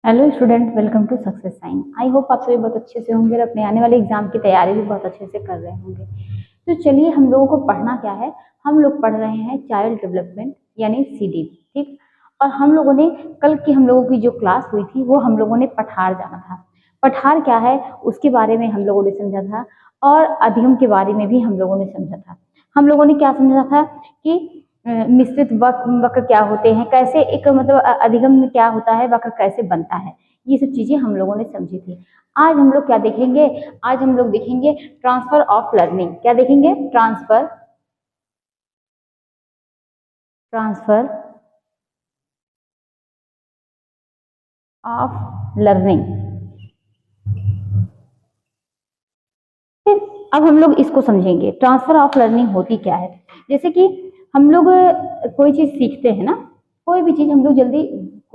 Hello student, welcome to success sign. I hope आप सभी बहुत अच्छे से होंगे और अपने आने वाले एग्जाम की तैयारी भी बहुत अच्छे से कर रहे होंगे। तो चलिए, हम लोगों को पढ़ना क्या है। हम लोग पढ़ रहे हैं चाइल्ड डेवलपमेंट यानी सीडी। ठीक। और हम लोगों ने कल की हम लोगों की जो क्लास हुई थी वो हम लोगों ने पठार जाना था। पठार क्या है उसके बारे में हम लोगों ने समझा था और अधिगम के बारे में भी हम लोगों ने समझा था। हम लोगों ने क्या समझा था कि मिश्रित वक्र क्या होते हैं, कैसे एक मतलब अधिगम में क्या होता है, वक्र कैसे बनता है, ये सब चीजें हम लोगों ने समझी थी। आज हम लोग क्या देखेंगे? आज हम लोग देखेंगे ट्रांसफर ऑफ लर्निंग। क्या देखेंगे? Transfer transfer of learning. फिर अब हम लोग इसको समझेंगे ट्रांसफर ऑफ लर्निंग होती क्या है। जैसे कि हम लोग कोई चीज सीखते हैं ना, कोई भी चीज हम लोग जल्दी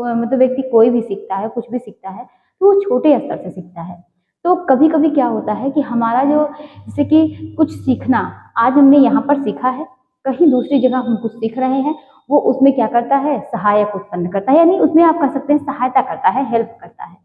मतलब व्यक्ति कोई भी सीखता है, कुछ भी सीखता है तो वो छोटे स्तर से सीखता है। तो कभी कभी क्या होता है कि हमारा जो जैसे कि कुछ सीखना, आज हमने यहाँ पर सीखा है, कहीं दूसरी जगह हम कुछ सीख रहे हैं, वो उसमें क्या करता है, सहायक उत्पन्न करता है, यानी उसमें आप कह सकते हैं सहायता करता है, हेल्प करता है।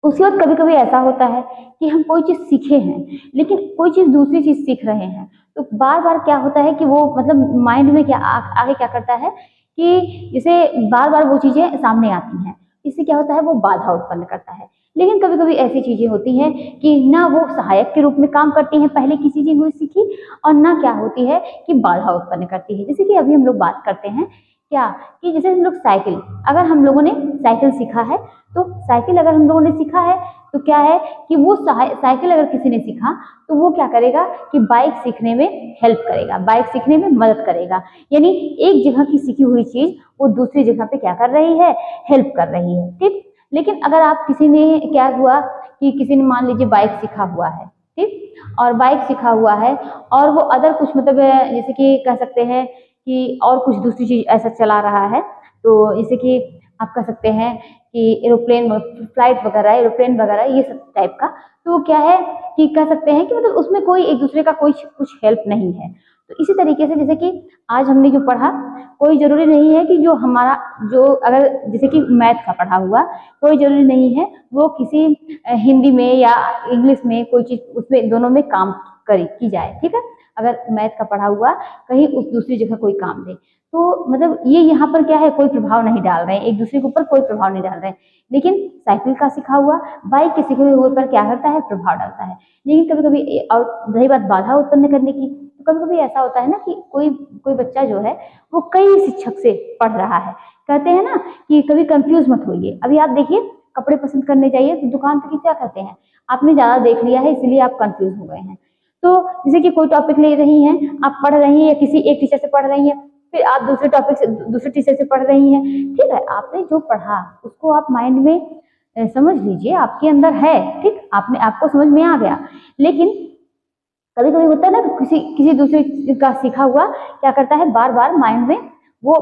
उसके बाद कभी कभी ऐसा होता है कि हम कोई चीज सीखे हैं लेकिन कोई चीज दूसरी चीज सीख रहे हैं, तो बार बार क्या होता है कि वो मतलब माइंड में क्या आगे क्या करता है कि जैसे बार बार वो चीजें सामने आती हैं, इससे क्या होता है, वो बाधा उत्पन्न करता है। लेकिन कभी कभी ऐसी चीजें होती हैं कि ना वो सहायक के रूप में काम करती हैं, पहले किसी चीज हुई सीखी, और ना क्या होती है कि बाधा उत्पन्न करती है। जैसे कि अभी हम लोग बात करते हैं क्या, कि जैसे हम लोग साइकिल, अगर हम लोगों ने साइकिल सीखा है, तो साइकिल अगर हम लोगों ने सीखा है तो क्या है कि वो साइकिल अगर किसी ने सीखा तो वो क्या करेगा कि बाइक सीखने में हेल्प करेगा, बाइक सीखने में मदद करेगा। यानी एक जगह की सीखी हुई चीज वो दूसरी जगह पे क्या कर रही है, हेल्प कर रही है। ठीक। लेकिन अगर आप किसी ने क्या हुआ कि किसी ने मान लीजिए बाइक सीखा हुआ है, ठीक, और बाइक सीखा हुआ है और वो अदर कुछ मतलब जैसे कि कह सकते हैं कि और कुछ दूसरी चीज ऐसा चला रहा है, तो जैसे कि आप कह सकते हैं कि एरोप्लेन, फ्लाइट वगैरह, एरोप्लेन वगैरह, ये सब टाइप का, तो वो क्या है कि कह सकते हैं कि मतलब उसमें कोई एक दूसरे का कोई कुछ हेल्प नहीं है। तो इसी तरीके से जैसे कि आज हमने जो पढ़ा, कोई जरूरी नहीं है कि जो हमारा जो अगर जैसे कि मैथ का पढ़ा हुआ, कोई जरूरी नहीं है वो किसी हिंदी में या इंग्लिश में कोई चीज उसमें दोनों में काम करी की जाए। ठीक है, अगर मैथ का पढ़ा हुआ कहीं उस दूसरी जगह कोई काम दे, तो मतलब ये यहाँ पर क्या है, कोई प्रभाव नहीं डाल रहे हैं, एक दूसरे के ऊपर कोई प्रभाव नहीं डाल रहे हैं। लेकिन साइकिल का सीखा हुआ बाइक के सीखे हुए पर क्या करता है, प्रभाव डालता है। लेकिन कभी कभी, और रही बात बाधा उत्पन्न करने की, तो कभी कभी ऐसा होता है ना कि कोई कोई बच्चा जो है वो कई शिक्षक से पढ़ रहा है, कहते हैं ना कि कभी कंफ्यूज मत होइए। अभी आप देखिए, कपड़े पसंद करने जाइए तो दुकान पे क्या कहते हैं, आपने ज्यादा देख लिया है इसलिए आप कंफ्यूज हो गए हैं। तो जैसे कि कोई टॉपिक ले रही हैं, आप पढ़ रही हैं या किसी एक टीचर से पढ़ रही हैं, फिर आप दूसरे टॉपिक से दूसरे टीचर से पढ़ रही हैं। ठीक है, आपने जो पढ़ा उसको आप माइंड में समझ लीजिए, आपके अंदर है, ठीक, आपने आपको समझ में आ गया। लेकिन कभी कभी होता है ना, किसी किसी दूसरे का सीखा हुआ क्या करता है, बार बार माइंड में वो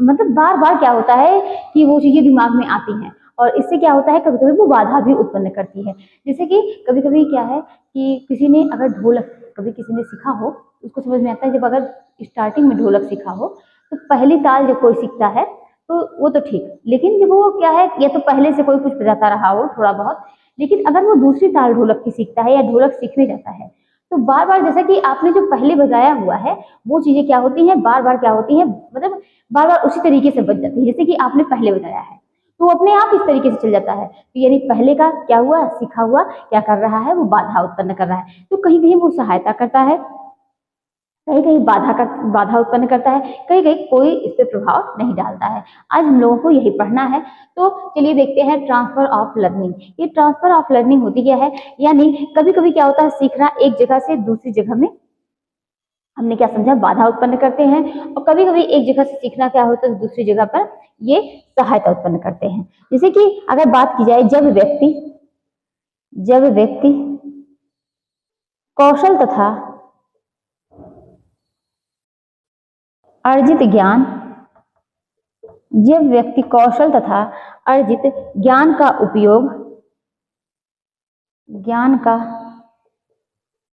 मतलब बार बार क्या होता है कि वो चीजें दिमाग में आती हैं, और इससे क्या होता है, कभी कभी वो बाधा भी उत्पन्न करती है। जैसे कि कभी कभी क्या है कि किसी ने अगर ढोलक कभी किसी ने सीखा हो, उसको समझ में आता है, जब अगर स्टार्टिंग में ढोलक सीखा हो तो पहली ताल जब कोई सीखता है तो वो तो ठीक, लेकिन जब वो क्या है, या तो पहले से कोई कुछ बजाता रहा हो थोड़ा बहुत, लेकिन अगर वो दूसरी ताल ढोलक की सीखता है या ढोलक सीखने जाता है, तो बार बार जैसा कि आपने जो पहले बजाया हुआ है वो चीजें क्या होती हैं, बार बार क्या होती हैं, मतलब बार बार उसी तरीके से बज जाती है जैसे कि आपने पहले बजाया है, तो वो अपने आप इस तरीके से चल जाता है। तो यानी पहले का क्या हुआ, सीखा हुआ क्या कर रहा है, वो बाधा उत्पन्न कर रहा है। तो कहीं कहीं वो सहायता करता है, कहीं कहीं बाधा उत्पन्न करता है, कहीं कहीं कोई इस पर प्रभाव नहीं डालता है। आज हम लोगों को यही पढ़ना है। तो चलिए देखते हैं ट्रांसफर ऑफ लर्निंग। ये ट्रांसफर ऑफ लर्निंग होती क्या है, यानी कभी कभी क्या होता है, सीखना एक जगह से दूसरी जगह में, हमने क्या समझा, बाधा उत्पन्न करते हैं, और कभी कभी एक जगह से सीखना क्या होता है, दूसरी जगह पर ये सहायता उत्पन्न करते हैं। जैसे कि अगर बात की जाए, जब व्यक्ति कौशल तथा अर्जित ज्ञान जब व्यक्ति कौशल तथा अर्जित ज्ञान का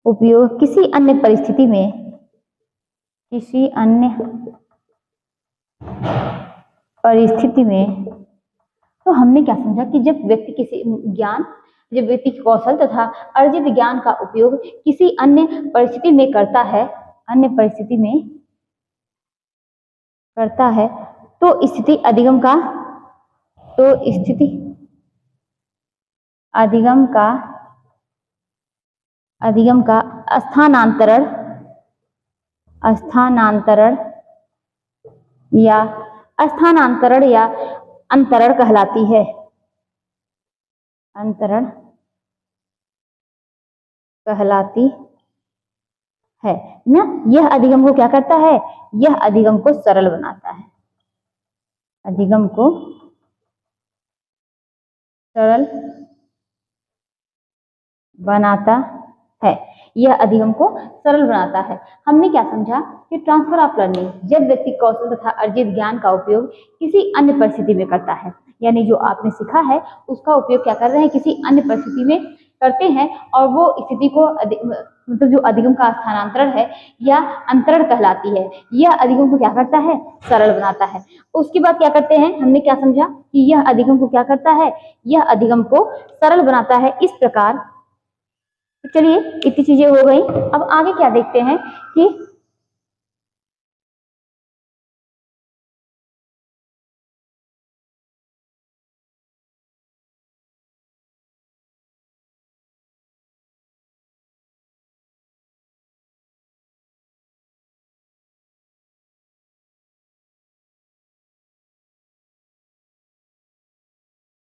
उपयोग किसी अन्य परिस्थिति में तो हमने क्या समझा कि जब व्यक्ति किसी ज्ञान, जब व्यक्ति कौशल तथा अर्जित ज्ञान का उपयोग किसी अन्य परिस्थिति में करता है, अन्य परिस्थिति में करता है, तो स्थिति अधिगम का, तो स्थिति अधिगम का, अधिगम का स्थानांतरण, स्थानांतरण या स्थानांतरण या अंतरण कहलाती है। अंतरण कहलाती है ना। यह अधिगम को क्या करता है, यह अधिगम को सरल बनाता है, अधिगम को सरल बनाता है, यह अधिगम को सरल बनाता है। हमने क्या समझा कि ट्रांसफर ऑफ लर्निंग, जब व्यक्ति कौशल तथा अर्जित ज्ञान का उपयोग किसी अन्य परिस्थिति में करता है, यानी जो आपने सीखा है उसका उपयोग क्या कर रहे हैं, किसी अन्य परिस्थिति में करते हैं, और वो स्थिति को मतलब जो अधिगम का स्थानांतरण है या अंतरण कहलाती है, यह अधिगम को क्या करता है, सरल बनाता है। उसके बाद क्या करते हैं, हमने क्या समझा कि यह अधिगम को क्या करता है, यह अधिगम को सरल बनाता है इस प्रकार। चलिए इतनी चीजें हो गई, अब आगे क्या देखते हैं कि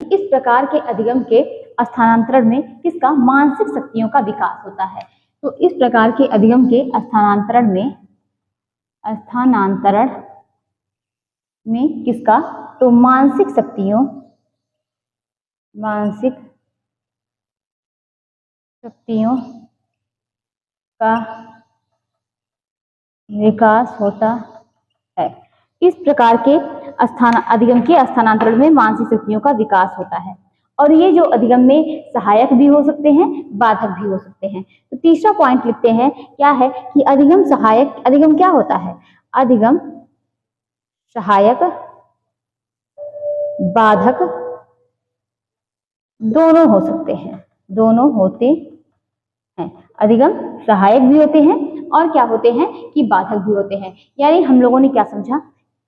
इस प्रकार के अधिगम के स्थानांतरण में किसका, मानसिक शक्तियों का विकास होता है। तो इस प्रकार के अधिगम के स्थानांतरण में किसका, तो मानसिक शक्तियों, मानसिक शक्तियों का विकास होता है। इस प्रकार के अधिगम के स्थानांतरण में मानसिक शक्तियों का विकास होता है, और ये जो अधिगम में सहायक भी हो सकते हैं, बाधक भी हो सकते हैं। तो तीसरा पॉइंट लिखते हैं, क्या है कि अधिगम सहायक, अधिगम क्या होता है, अधिगम सहायक बाधक दोनों हो सकते हैं, दोनों होते हैं। अधिगम सहायक भी होते हैं और क्या होते हैं कि बाधक भी होते हैं। यानी हम लोगों ने क्या समझा,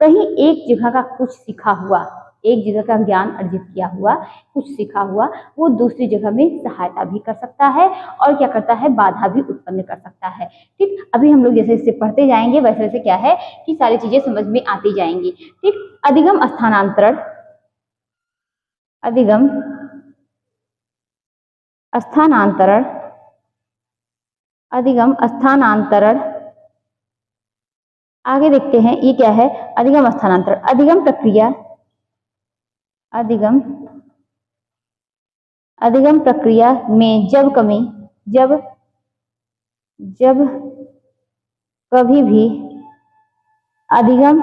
कहीं एक जगह का कुछ सीखा हुआ, एक जगह का ज्ञान अर्जित किया हुआ, कुछ सीखा हुआ, वो दूसरी जगह में सहायता भी कर सकता है और क्या करता है, बाधा भी उत्पन्न कर सकता है। ठीक, अभी हम लोग जैसे जैसे पढ़ते जाएंगे वैसे वैसे क्या है कि सारी चीजें समझ में आती जाएंगी। ठीक, अधिगम स्थानांतरण, अधिगम स्थानांतरण, अधिगम स्थानांतरण, आगे देखते हैं ये क्या है, अधिगम स्थानांतरण, अधिगम प्रक्रिया, अधिगम अधिगम प्रक्रिया में जब कमी, जब कभी भी अधिगम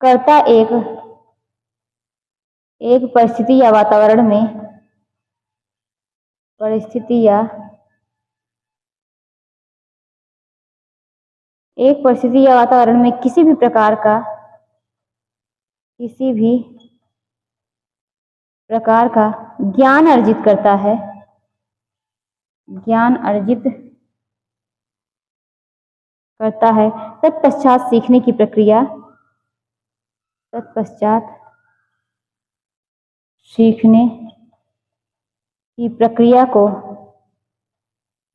करता एक परिस्थिति या वातावरण में, परिस्थिति या एक परिस्थिति या वातावरण में किसी भी प्रकार का ज्ञान अर्जित करता है, ज्ञान अर्जित करता है, तत्पश्चात सीखने की प्रक्रिया, तत्पश्चात सीखने की प्रक्रिया को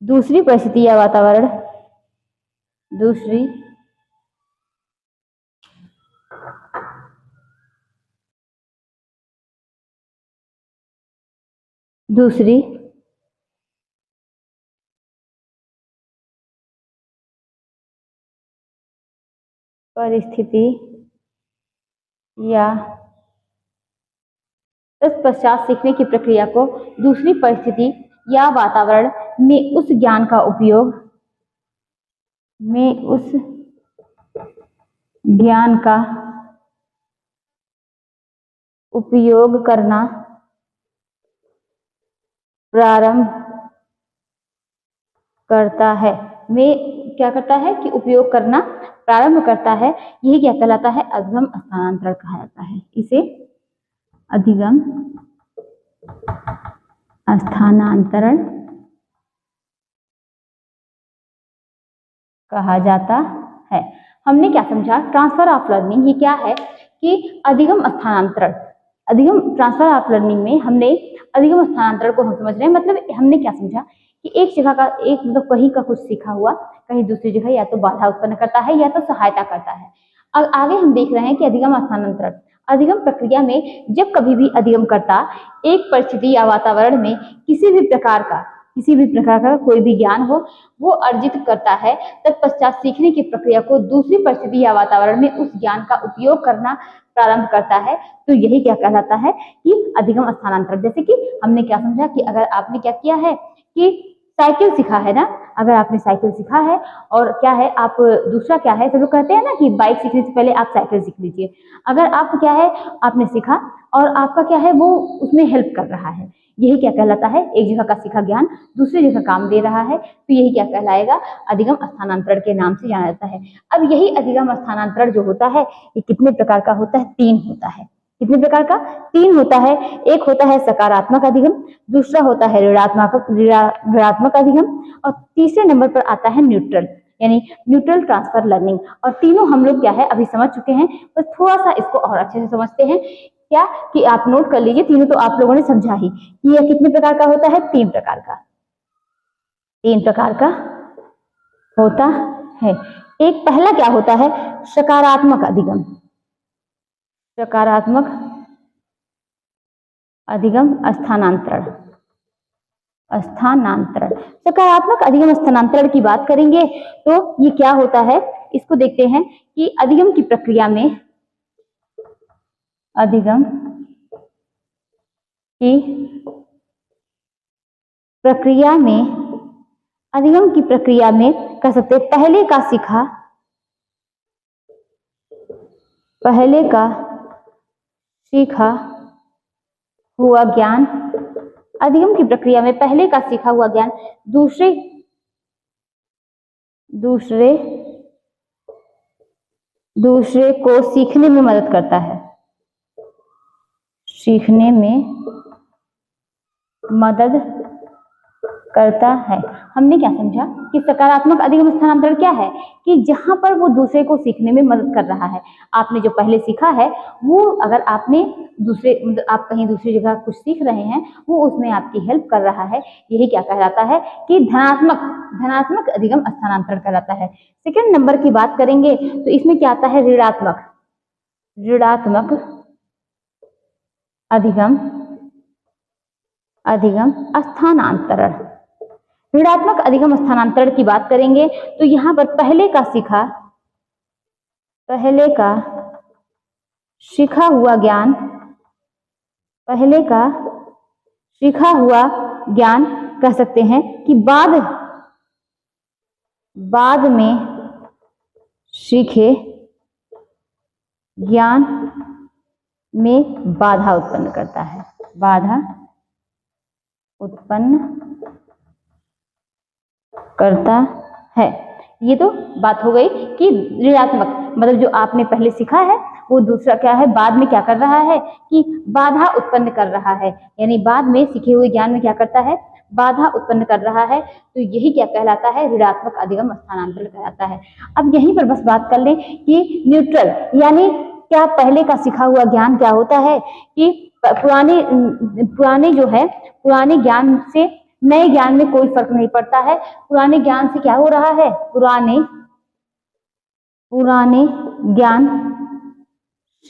दूसरी परिस्थिति या वातावरण, दूसरी परिस्थिति या तत्पश्चात सीखने की प्रक्रिया को दूसरी परिस्थिति या वातावरण में उस ज्ञान का उपयोग, में उस ज्ञान का उपयोग करना प्रारंभ करता है, में क्या करता है कि उपयोग करना प्रारंभ करता है, यही क्या कहलाता है? अधिगम स्थानांतरण कहा जाता है। इसे अधिगम स्थानांतरण कहा जाता है। हमने क्या समझा? ट्रांसफर ऑफ लर्निंग ये क्या है कि अधिगम स्थानांतरण, अधिगम ट्रांसफर ऑफ लर्निंग में हमने अधिगम स्थानांतरण को हम समझ रहे हैं। मतलब हमने क्या समझा कि एक जगह का एक मतलब कहीं का कुछ सीखा हुआ कहीं दूसरी जगह या तो बाधा उत्पन्न करता है या तो सहायता करता है। अब आगे हम देख रहे हैं कि अधिगम स्थानांतरण, अधिगम प्रक्रिया में जब कभी भी अधिगमकर्ता एक परिस्थिति या वातावरण में किसी भी प्रकार का कोई भी ज्ञान हो वो अर्जित करता है, तत्पश्चात सीखने की प्रक्रिया को दूसरी परिस्थिति या वातावरण में उस ज्ञान का उपयोग करना प्रारंभ करता है, तो यही क्या कहलाता है कि अधिगम स्थानांतरण। जैसे कि हमने क्या समझा कि अगर आपने क्या किया है कि साइकिल सीखा है ना, अगर आपने साइकिल सीखा है और क्या है आप दूसरा क्या है, सब लोग कहते हैं ना कि बाइक सीखने से पहले आप साइकिल सीख लीजिए। अगर आप क्या है आपने सीखा और आपका क्या है वो उसमें हेल्प कर रहा है, यही क्या कहलाता है? एक जगह का सीखा ज्ञान दूसरी जगह काम दे रहा है, तो यही क्या कहलाएगा? अधिगम स्थानांतरण के नाम से जाना जाता है। अब यही अधिगम स्थानांतरण जो होता है ये कितने प्रकार का होता है? 3 होता है। कितने प्रकार का? 3 होता है। एक होता है सकारात्मक अधिगम, दूसरा होता है ऋणात्मक अधिगम और तीसरे नंबर पर आता है न्यूट्रल, यानी न्यूट्रल ट्रांसफर लर्निंग। और तीनों हम लोग क्या है अभी समझ चुके हैं, बस थोड़ा सा इसको और अच्छे से समझते हैं। क्या कि आप नोट कर लीजिए, तीनों तो आप लोगों ने समझा ही कि यह कितने प्रकार का होता है? 3 प्रकार का, 3 प्रकार का होता है। एक पहला क्या होता है? सकारात्मक अधिगम, सकारात्मक अधिगम स्थानांतरण, स्थानांतरण। सकारात्मक अधिगम स्थानांतरण की बात करेंगे तो ये क्या होता है इसको देखते हैं कि अधिगम की प्रक्रिया में, अधिगम की प्रक्रिया में, अधिगम की प्रक्रिया में कह सकते हैं पहले का सीखा हुआ ज्ञान, अधिगम की प्रक्रिया में पहले का सीखा हुआ ज्ञान दूसरे को सीखने में मदद करता है, सीखने में मदद करता है। हमने क्या समझा कि सकारात्मक अधिगम स्थानांतरण क्या है कि जहां पर वो दूसरे को सीखने में मदद कर रहा है। आपने जो पहले सीखा है वो अगर आपने आप कहीं दूसरी जगह कुछ सीख रहे हैं वो उसमें आपकी हेल्प कर रहा है, यही क्या कहलाता है कि धनात्मक अधिगम स्थानांतरण कहलाता है। सेकेंड नंबर की बात करेंगे तो इसमें क्या आता है? ऋणात्मक अधिगम स्थानांतरण। ऋणात्मक अधिगम स्थानांतरण की बात करेंगे तो यहां पर पहले का सीखा हुआ ज्ञान कह सकते हैं कि बाद में सीखे ज्ञान में बाधा उत्पन्न करता है, बाधा उत्पन्न करता है। ये तो बात हो गई कि ऋणात्मक मतलब जो आपने पहले सीखा है वो दूसरा क्या है बाद में क्या कर रहा है कि बाधा उत्पन्न कर रहा है, यानी बाद में सीखे हुए ज्ञान में क्या करता है? बाधा उत्पन्न कर रहा है, तो यही क्या कहलाता है? ऋणात्मक अधिगम स्थानांतरण कहलाता है। अब यहीं पर बस बात कर लें कि न्यूट्रल यानी क्या पहले का सीखा हुआ ज्ञान क्या होता है कि पुराने ज्ञान से नए ज्ञान में कोई फर्क नहीं पड़ता है। पुराने ज्ञान से क्या हो रहा है? पुराने ज्ञान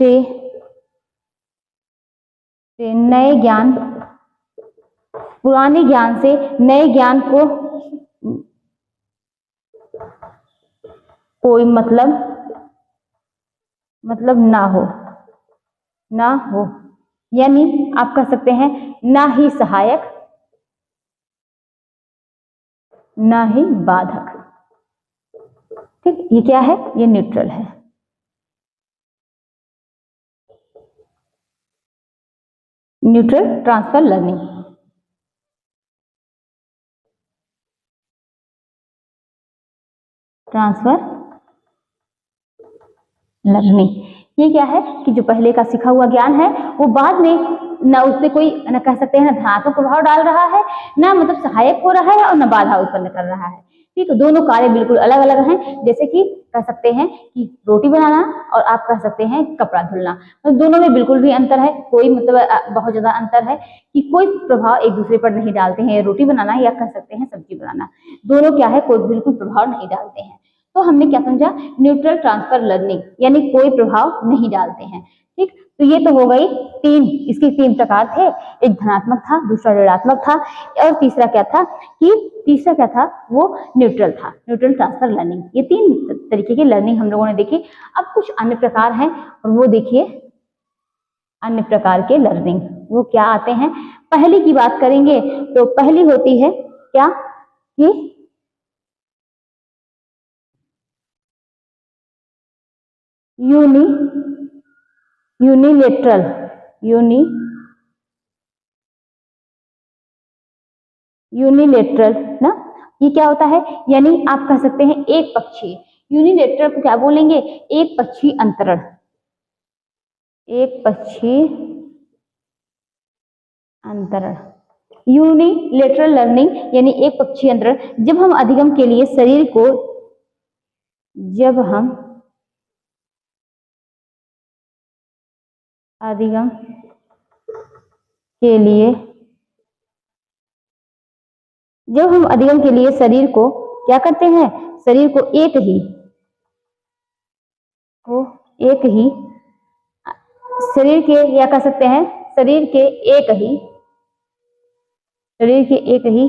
से नए ज्ञान, पुराने ज्ञान से नए ज्ञान को कोई मतलब ना हो, यानी आप कह सकते हैं ना ही सहायक ना ही बाधक। ठीक, ये क्या है? ये न्यूट्रल है। Neutral transfer learning. Transfer learning. ये क्या है कि जो पहले का सीखा हुआ ज्ञान है वो बाद में ना उस पर कोई न कह सकते हैं ना धनात्मक प्रभाव डाल रहा है, ना मतलब सहायक हो रहा है और न बाधा उत्पन्न कर रहा है। ठीक, दोनों कार्य बिल्कुल अलग अलग हैं। जैसे कि कह सकते हैं कि रोटी बनाना और आप कह सकते हैं कपड़ा धुलना, तो दोनों में बिल्कुल भी अंतर है, कोई मतलब बहुत ज्यादा अंतर है कि कोई प्रभाव एक दूसरे पर नहीं डालते हैं। रोटी बनाना या कह सकते हैं सब्जी बनाना, दोनों क्या है, कोई बिल्कुल प्रभाव नहीं डालते हैं। तो हमने क्या समझा, न्यूट्रल ट्रांसफर लर्निंग यानी कोई प्रभाव नहीं डालते हैं। ठीक, तो ये तो हो गई तीन, इसके तीन प्रकार थे, एक धनात्मक था, दूसरा ऋणात्मक था और तीसरा क्या था वो न्यूट्रल था, न्यूट्रल ट्रांसफर लर्निंग। ये तीन तरीके की लर्निंग हम लोगों ने देखी। अब कुछ अन्य प्रकार हैं और वो देखिए, अन्य प्रकार के लर्निंग वो क्या आते हैं। पहली की बात करेंगे तो पहली होती है क्या कि यूनिलेटरल यूनिलेटरल ना, ये क्या होता है, यानी आप कह सकते हैं एक पक्षीय। यूनिलेटरल को क्या बोलेंगे, एक पक्षीय अंतरण, एक पक्षीय अंतरण। यूनिलेटरल लर्निंग यानी एक पक्षीय अंतरण, जब हम अधिगम के लिए शरीर को अधिगम के लिए शरीर को क्या करते हैं, शरीर को एक ही शरीर के या कह सकते हैं शरीर के एक ही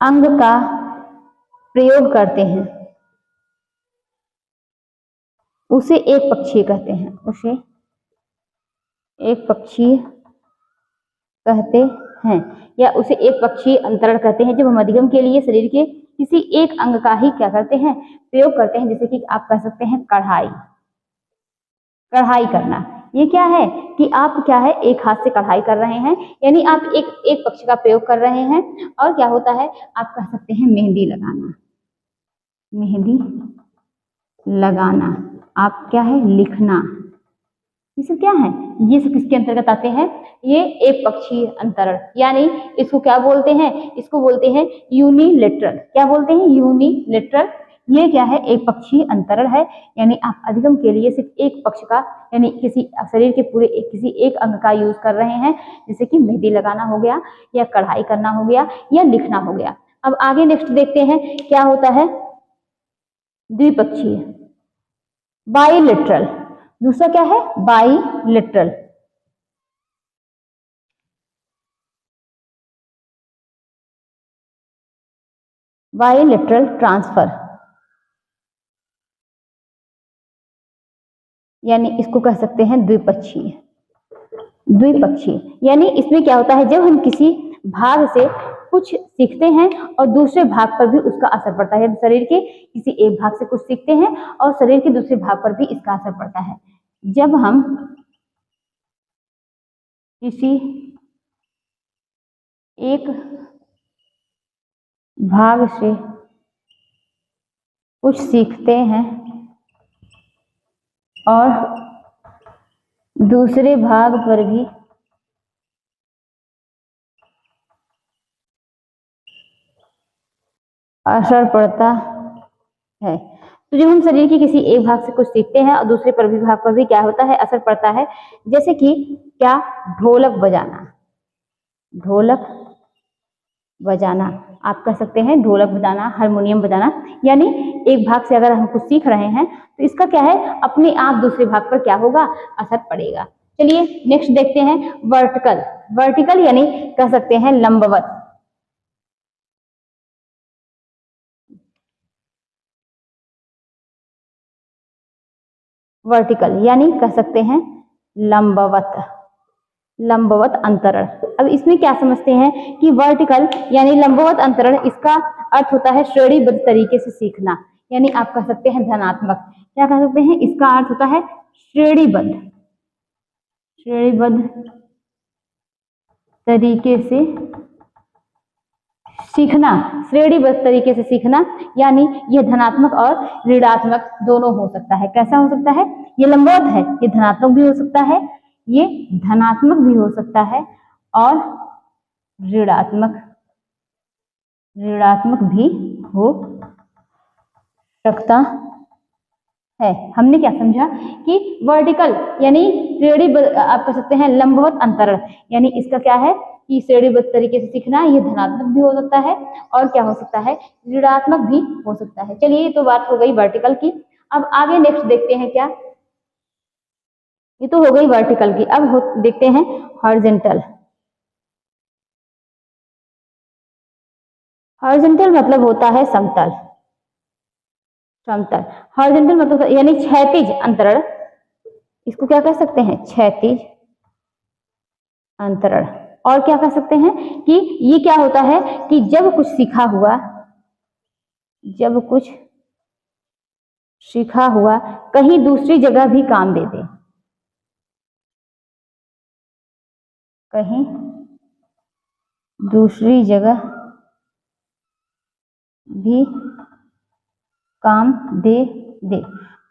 अंग का प्रयोग करते हैं, उसे एक पक्षीय कहते हैं, उसे एक पक्षीय कहते हैं या उसे एक पक्षीय अंतरण कहते हैं। जब हम अधिगम के लिए शरीर के किसी एक अंग का ही क्या करते हैं, प्रयोग करते हैं। जैसे कि आप कह सकते हैं कढ़ाई करना, ये क्या है कि आप क्या है एक हाथ से कढ़ाई कर रहे हैं, यानी आप एक पक्ष का प्रयोग कर रहे हैं। और क्या होता है, आप कह सकते हैं मेहंदी लगाना, आप क्या है लिखना, ये सब क्या है, ये सब किसके अंतर्गत आते हैं, ये एक पक्षीय अंतरण। यानी इसको क्या बोलते हैं, इसको बोलते हैं यूनिलेटरल। क्या बोलते हैं, यूनिलेटरल। ये क्या है, एक पक्षीय अंतरण है, यानी आप अधिगम के लिए सिर्फ एक पक्ष का यानी किसी शरीर के पूरे किसी एक अंग का यूज कर रहे हैं। जैसे कि मेहंदी लगाना हो गया या कढ़ाई करना हो गया या लिखना हो गया। अब आगे नेक्स्ट देखते हैं क्या होता है, द्विपक्षीय बाइलेटरल। दूसरा क्या है, बाइलेटरल। बाइलेटरल ट्रांसफर, यानी इसको कह सकते हैं द्विपक्षीय। यानी इसमें क्या होता है, जब हम किसी भाग से कुछ सीखते हैं और दूसरे भाग पर भी उसका असर पड़ता है। शरीर के किसी एक भाग से कुछ सीखते हैं और शरीर के दूसरे भाग पर भी इसका असर पड़ता है। जब हम किसी एक भाग से कुछ सीखते हैं और दूसरे भाग पर भी असर पड़ता है। तो जब हम शरीर के किसी एक भाग से कुछ सीखते हैं और दूसरे पर भी भाग पर भी क्या होता है, असर पड़ता है। जैसे कि क्या, ढोलक बजाना, आप कह सकते हैं ढोलक बजाना, हारमोनियम बजाना। यानी एक भाग से अगर हम कुछ सीख रहे हैं तो इसका क्या है, अपने आप दूसरे भाग पर क्या होगा, असर पड़ेगा। चलिए नेक्स्ट देखते हैं वर्टिकल यानी कह सकते हैं लंबवत। वर्टिकल यानी कह सकते हैं लंबवत अंतरण। अब इसमें क्या समझते हैं कि वर्टिकल यानी लंबवत अंतरण, इसका अर्थ होता है श्रेणीबद्ध तरीके से सीखना। यानी आप कह सकते हैं धनात्मक, क्या कह सकते हैं, इसका अर्थ होता है श्रेणीबद्ध तरीके से सीखना, श्रेणीबद्ध तरीके से सीखना, यानी यह धनात्मक और ऋणात्मक दोनों हो सकता है। कैसा हो सकता है? ये लंबवत है, ये धनात्मक भी हो सकता है, ये धनात्मक भी हो सकता है और ऋणात्मक भी हो सकता है। हमने क्या समझा कि वर्टिकल यानी श्रेणी, आप कह सकते हैं लंबवत अंतरण, यानी इसका क्या है कि श्रेणीबद्ध तरीके से सीखना, ये धनात्मक भी हो सकता है और क्या हो सकता है, ऋणात्मक भी हो सकता है। चलिए, ये तो बात हो गई वर्टिकल की। अब आगे नेक्स्ट देखते हैं क्या, ये तो हो गई वर्टिकल की, अब देखते हैं हॉरिजॉन्टल। हॉरिजॉन्टल मतलब होता है समतल, समतल। हॉरिजॉन्टल मतलब यानी क्षैतिज अंतरण, इसको क्या कह सकते हैं, क्षैतिज अंतरण। और क्या कह सकते हैं कि ये क्या होता है कि जब कुछ सीखा हुआ कहीं दूसरी जगह भी काम दे दे, कहीं दूसरी जगह भी काम दे दे।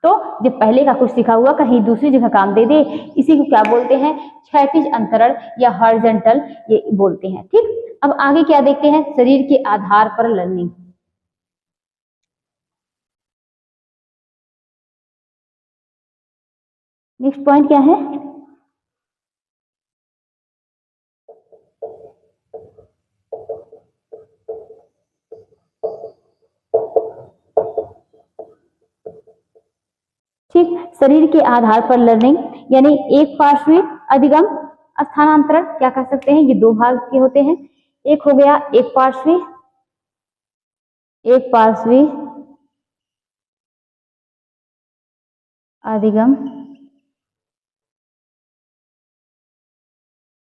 तो जब पहले का कुछ सीखा हुआ कहीं दूसरी जगह काम दे दे, इसी को क्या बोलते हैं, क्षैतिज अंतरण या हॉरिजॉन्टल ये बोलते हैं। ठीक, अब आगे क्या देखते हैं, शरीर के आधार पर लर्निंग। नेक्स्ट पॉइंट क्या है, ठीक, शरीर के आधार पर लर्निंग यानी एक पार्श्वी अधिगम स्थानांतरण, क्या कह सकते हैं, ये दो भाग के होते हैं। एक हो गया एक पार्श्वी अधिगम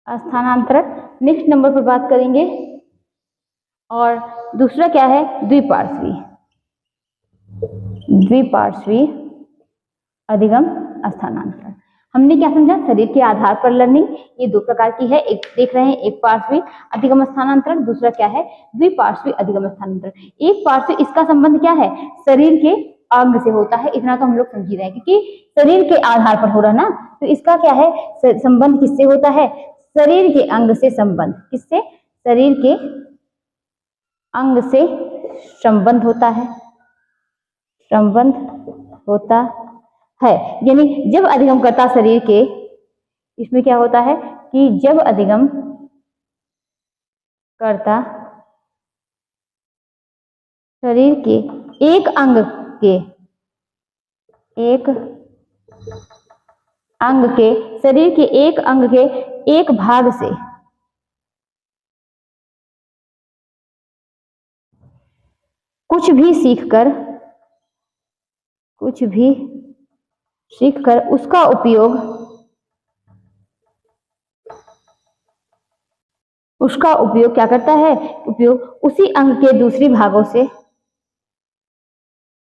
स्थानांतरण, नेक्स्ट नंबर पर बात करेंगे। और दूसरा क्या है, द्विपार्श्वी अधिगम स्थानांतरण। हमने क्या समझा, शरीर के आधार पर लर्निंग ये दो प्रकार की है, एक देख रहे हैं एक पार्श्वी अधिगम स्थानांतरण, दूसरा क्या है, द्विपार्श्वी अधिगम स्थानांतरण। एक पार्श्वी, इसका संबंध क्या है, शरीर के अंग से होता है, इतना तो हम लोग समझ ही रहे हैं, क्योंकि शरीर के आधार पर हो रहा ना, तो इसका क्या है संबंध किससे होता है, शरीर के अंग से संबंध, किससे, शरीर के अंग से संबंध होता है, यानी जब अधिगम करता शरीर के, इसमें क्या होता है कि जब अधिगम करता शरीर के एक अंग के शरीर के एक अंग के एक भाग से कुछ भी सीखकर उसका उपयोग क्या करता है, उपयोग उसी अंग के दूसरे भागों से,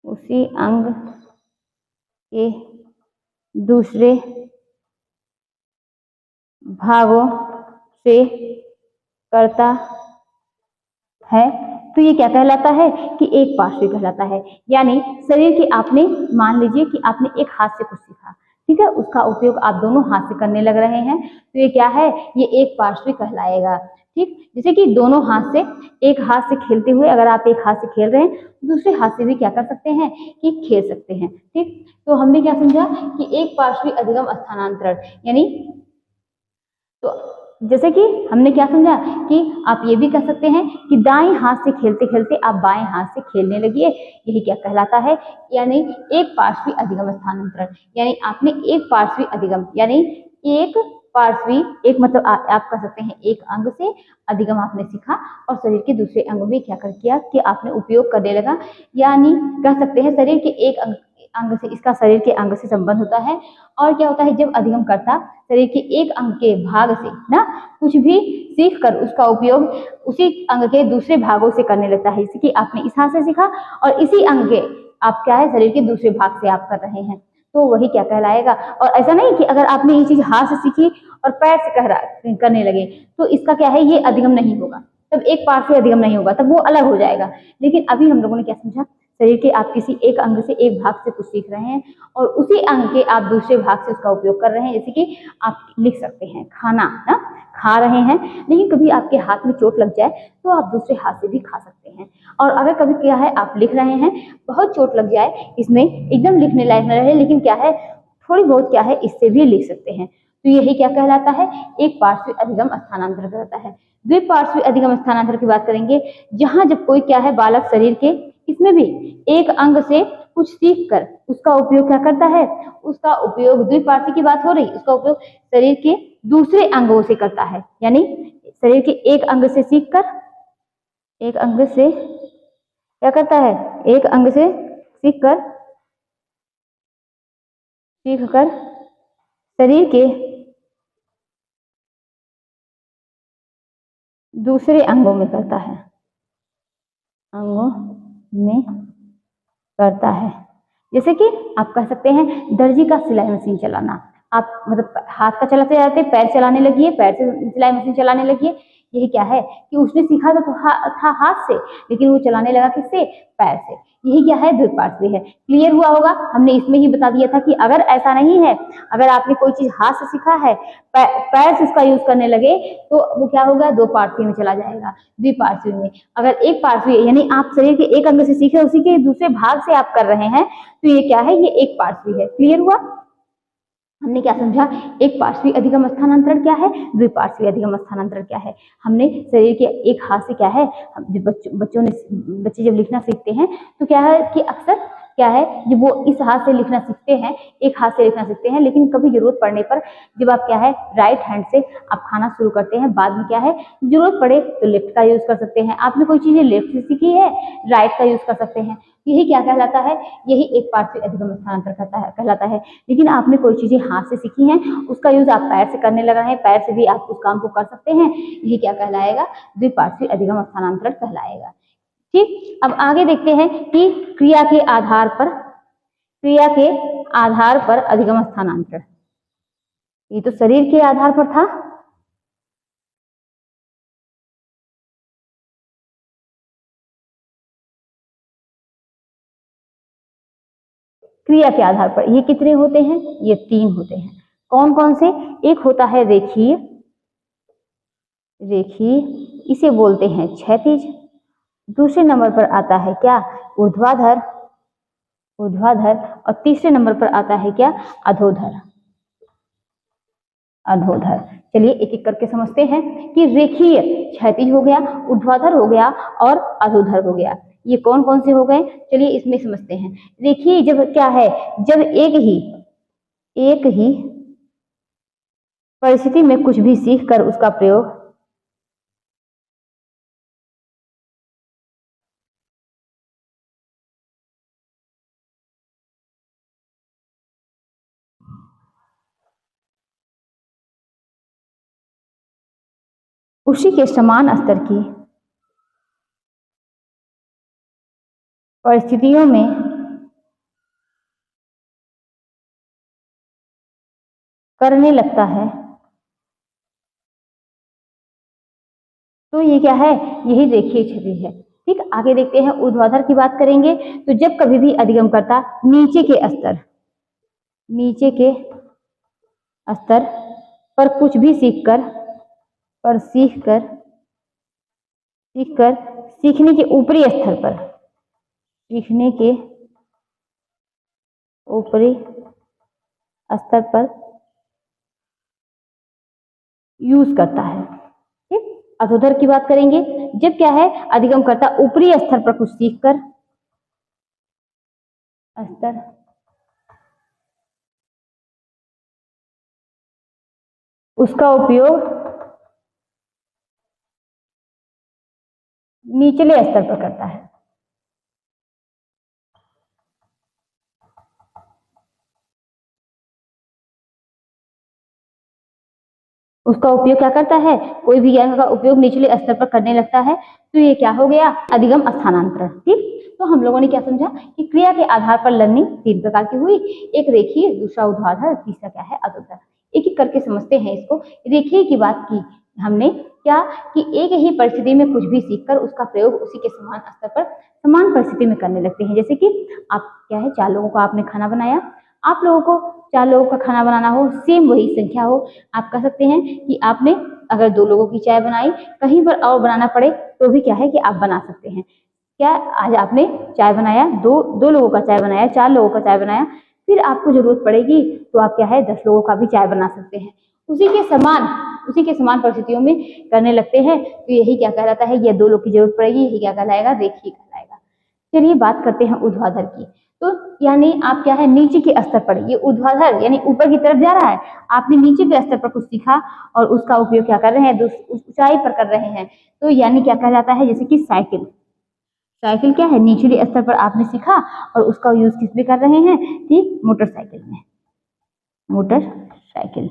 उसी अंग के दूसरे भागों से करता है, तो ये क्या कहलाता है कि एक पार्श्वी कहलाता है। यानी शरीर के, आपने मान लीजिए कि आपने एक हाथ से कुछ सीखा, ठीक है, उसका उपयोग आप दोनों हाथ से करने लग रहे हैं, तो ये क्या है, ये एक पार्श्वी कहलाएगा। ठीक, जैसे कि दोनों हाथ से, एक हाथ से खेलते हुए, अगर आप एक हाथ से खेल रहे हैं दूसरे हाथ से भी क्या कर सकते हैं कि खेल सकते हैं। ठीक, तो हमने क्या समझा कि एक पार्श्वी अधिगम स्थानांतरण, यानी तो जैसे कि हमने क्या समझा कि आप ये भी कह सकते हैं कि दाएं हाथ से खेलते खेलते आप बाएं हाथ से खेलने लगिए, यही क्या कहलाता है, यानी एक पार्श्वी अधिगम स्थानांतरण। यानी आपने एक पार्श्वी अधिगम, यानी एक पार्श्वी, एक मतलब आप कह सकते हैं एक अंग से अधिगम आपने सीखा और शरीर के दूसरे अंग में क्या कर किया कि आपने उपयोग करने लगा, यानी कह सकते हैं शरीर के एक अंग से, इसका शरीर के अंग से संबंध होता है। और क्या होता है, जब अधिगम करता शरीर के एक अंग के भाग से ना कुछ भी सीख कर उसका उपयोग उसी अंग के दूसरे भागों से करने लगता है, जैसे कि आपने इस हाथ से सीखा और इसी अंग के आप क्या है शरीर के दूसरे भाग से आप कर रहे हैं, तो वही क्या कहलाएगा। और ऐसा नहीं कि अगर आपने ये चीज हाथ से सीखी और पैर से करने लगे तो इसका क्या है, ये अधिगम नहीं होगा, तब एक पार्श्व अधिगम नहीं होगा, तब वो अलग हो जाएगा। लेकिन अभी हम लोगों ने क्या समझा, शरीर के आप किसी एक अंग से, एक भाग से कुछ सीख रहे हैं और उसी अंग के आप दूसरे भाग से उसका उपयोग कर रहे हैं। जैसे कि आप लिख सकते हैं खाना ना, खा रहे हैं, लेकिन कभी आपके हाथ में चोट लग जाए तो आप दूसरे हाथ से भी खा सकते हैं। और अगर कभी क्या है, आप लिख रहे हैं, बहुत चोट लग जाए, इसमें एकदम लिखने लायक न रहे, लेकिन क्या है, थोड़ी बहुत क्या है, इससे भी लिख सकते हैं। तो यही क्या कहलाता है, एक पार्श्वी अधिगम स्थानांतर कहलाता है। द्विपार्श्वी अधिगम स्थानांतर की बात करेंगे, जहां जब कोई क्या है, बालक शरीर के इसमें भी एक अंग से कुछ सीख कर उसका उपयोग क्या करता है, उसका उपयोग, द्विपार्श्वी की बात हो रही, उसका उपयोग शरीर के दूसरे अंगों से करता है। यानी शरीर के एक अंग से सीख कर, एक अंग से क्या करता है, एक अंग से सीख कर शरीर के दूसरे अंगों में करता है, अंगों में करता है। जैसे कि आप कह सकते हैं दर्जी का सिलाई मशीन चलाना, आप मतलब हाथ का चलाते जाते पैर चलाने लगिए, पैर से सिलाई मशीन चलाने लगिए। यही क्या है कि उसने सीखा था हाथ से, लेकिन वो चलाने लगा किससे, पैर से। यही क्या है, द्विपार्श्वी है। क्लियर हुआ होगा, हमने इसमें ही बता दिया था कि अगर ऐसा नहीं है, अगर आपने कोई चीज हाथ से सीखा है, पैर से उसका यूज करने लगे, तो वो क्या होगा, दो पार्श्वी में चला जाएगा, द्विपार्श्वी में। अगर एक पार्श्वी यानी आप शरीर के एक अंग से सीखे, उसी के दूसरे भाग से आप कर रहे हैं, तो ये क्या है, ये एक पार्श्वी है। क्लियर हुआ, हमने क्या समझा, एक पार्श्वी अधिगम स्थानांतरण क्या है, द्विपार्श्वी अधिगम स्थानांतरण क्या है। हमने शरीर के एक हाथ से क्या है, बच्चे जब लिखना सीखते हैं तो क्या है कि अक्सर क्या है, जब वो इस हाथ से लिखना सीखते हैं, एक हाथ से लिखना सीखते हैं, लेकिन कभी जरूरत पड़ने पर जब आप क्या है, राइट हैंड से आप खाना शुरू करते हैं, बाद में क्या है, जरूरत पड़े तो लेफ्ट का यूज कर सकते हैं। आपने कोई चीजें लेफ्ट से सीखी है, राइट का यूज कर सकते हैं। यही क्या कहलाता है, यही एक पार्श्वी अधिगम स्थानांतर कहलाता है। लेकिन आपने कोई चीजें हाथ से सीखी हैं, उसका यूज आप पैर से करने लग रहे हैं, पैर से भी आप उस काम को कर सकते हैं, यही क्या कहलाएगा, द्विपार्श्वी अधिगम स्थानांतरण कहलाएगा। ठीक, अब आगे देखते हैं कि क्रिया के आधार पर अधिगम स्थानांतरण। ये तो शरीर के आधार पर था, क्रिया के आधार पर ये कितने होते हैं, ये 3 होते हैं। कौन कौन से, एक होता है रेखीय, इसे बोलते हैं क्षैतिज। दूसरे नंबर पर आता है क्या, ऊर्ध्वाधर, और तीसरे नंबर पर आता है क्या, अधोधर। चलिए एक एक करके समझते हैं कि रेखीय क्षैतिज हो गया, ऊर्ध्वाधर हो गया और अधोधर हो गया। ये कौन कौन से हो गए, चलिए इसमें समझते हैं। रेखीय जब क्या है, जब एक ही परिस्थिति में कुछ भी सीख कर उसका प्रयोग उसी के समान स्तर की परिस्थितियों में करने लगता है, तो ये क्या है, यही रेखीय क्षैतिज है। ठीक, आगे देखते हैं, ऊर्ध्वाधर की बात करेंगे तो जब कभी भी अधिगमकर्ता नीचे के स्तर पर कुछ भी सीखने के ऊपरी स्तर पर यूज करता है। ठीक, अधोधर की बात करेंगे, जब क्या है, अधिगमकर्ता ऊपरी स्तर पर कुछ सीखकर उसका उपयोग निचले स्तर पर करता है। उसका उपयोग क्या करता है, कोई भी ज्ञान का उपयोग निचले स्तर पर करने लगता है, तो ये क्या हो गया, अधिगम स्थानांतरण। ठीक, तो हम लोगों ने क्या समझा कि क्रिया के आधार पर लर्निंग 3 प्रकार की हुई, एक रेखीय, दूसरा ऊर्ध्वाधर, तीसरा क्या है, अधोधर। एक एक करके समझते हैं इसको। रेखीय की बात की, हमने क्या कि एक ही परिस्थिति में कुछ भी सीखकर उसका प्रयोग उसी के समान स्तर पर समान परिस्थिति में करने लगते हैं। जैसे कि आप क्या है, 4 लोगों का आपने खाना बनाया, आप लोगों को 4 लोगों का खाना बनाना हो, सेम वही संख्या हो, आप कह सकते हैं कि आपने अगर 2 लोगों की चाय बनाई, कहीं पर और बनाना पड़े तो भी क्या है कि आप बना सकते हैं। क्या आज आपने चाय बनाया, दो लोगों का चाय बनाया, 4 लोगों का चाय बनाया, फिर आपको जरूरत पड़ेगी तो आप क्या है 10 लोगों का भी चाय बना सकते हैं। उसी के समान परिस्थितियों में करने लगते हैं। तो यही क्या कहलाता है, ये 2 लोग की जरूरत पड़ेगी, यही क्या कहलाएगा, रेखीय कहलाएगा। चलिए बात करते हैं ऊर्ध्वाधर की। तो यानी आप क्या है नीचे के स्तर पर, ये ऊर्ध्वाधर यानी ऊपर की तरफ जा रहा है, आपने नीचे के स्तर पर कुछ सीखा और उसका उपयोग क्या कर रहे हैं, ऊंचाई पर कर रहे हैं। तो यानी क्या कहलाता है, जैसे कि साइकिल। साइकिल क्या है, निचले स्तर पर आपने सीखा और उसका यूज किस में कर रहे हैं कि मोटरसाइकिल में, मोटरसाइकिल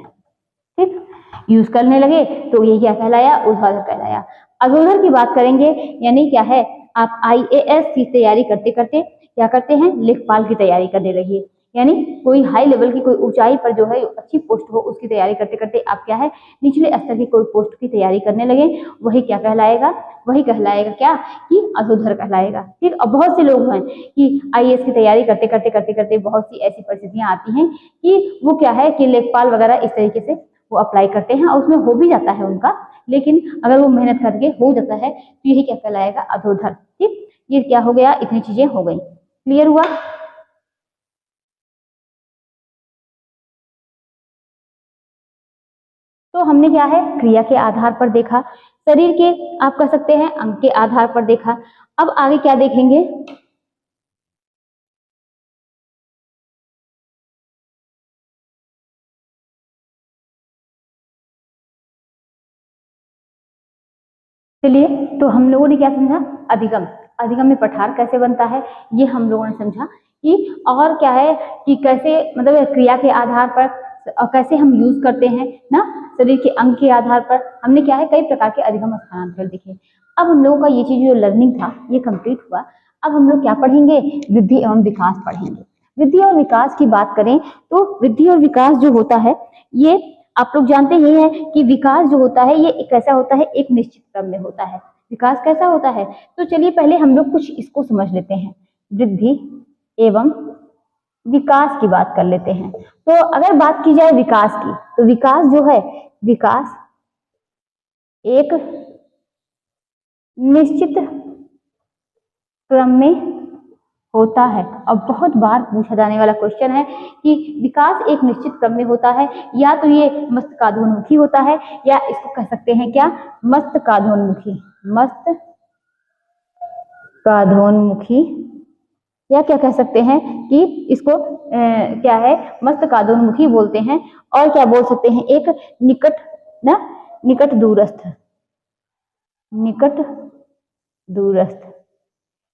ठीक यूज करने लगे, तो ये क्या कहलाया, ऊर्ध्वाधर कहलाया। अधोधर की बात करेंगे, यानी क्या है, आप IAS की तैयारी करते करते क्या करते हैं, लेखपाल की तैयारी करने लगे। यानी कोई हाई लेवल की, कोई ऊंचाई पर जो है अच्छी पोस्ट हो, उसकी तैयारी करते करते आप क्या है निचले स्तर की कोई पोस्ट की तैयारी करने लगे, वही क्या कहलाएगा, वही कहलाएगा क्या कि अधोधर कहलाएगा। ठीक, अब बहुत से लोग हैं कि IAS की तैयारी करते करते करते करते बहुत सी ऐसी परिस्थितियां आती हैं कि वो क्या है कि लेखपाल वगैरह इस तरीके से वो अप्लाई करते हैं और उसमें हो भी जाता है उनका, लेकिन अगर वो मेहनत करके हो जाता है तो यही क्या कहलाएगा, अधोधर। ठीक, ये क्या हो गया, इतनी चीजें हो गई। क्लियर हुआ? तो हमने क्या है क्रिया के आधार पर देखा, शरीर के आप कह सकते हैं अंग के आधार पर देखा। अब आगे क्या देखेंगे, चलिए तो हम लोगों ने क्या समझा, अधिगम। अधिगम में पठार कैसे बनता है ये हम लोगों ने समझा कि, और क्या है कि कैसे मतलब क्रिया के आधार पर कैसे हम यूज करते हैं ना, शरीर के अंग के आधार पर हमने क्या है कई प्रकार के अधिगम स्थानांतर देखे। अब हम लोगों का ये चीज जो लर्निंग था ये कंप्लीट हुआ। अब हम लोग क्या पढ़ेंगे, वृद्धि एवं विकास पढ़ेंगे। वृद्धि और विकास की बात करें तो वृद्धि और विकास जो होता है, ये आप लोग जानते ही हैं कि विकास जो होता है ये कैसा होता है, एक निश्चित क्रम में होता है। विकास कैसा होता है, तो चलिए पहले हम लोग कुछ इसको समझ लेते हैं। वृद्धि एवं विकास की बात कर लेते हैं। तो अगर बात की जाए विकास की, तो विकास जो है, विकास एक निश्चित क्रम में होता है। अब बहुत बार पूछा जाने वाला क्वेश्चन है कि विकास एक निश्चित क्रम में होता है, या तो ये मस्तकाधोन्मुखी होता है, या इसको कह सकते हैं क्या, मस्तकाधोन्मुखी, मस्तकाधोन्मुखी, या क्या कह सकते हैं कि इसको क्या है मस्तकाधोन्मुखी बोलते हैं। और क्या बोल सकते हैं, एक निकट ना, निकट दूरस्थ, निकट दूरस्थ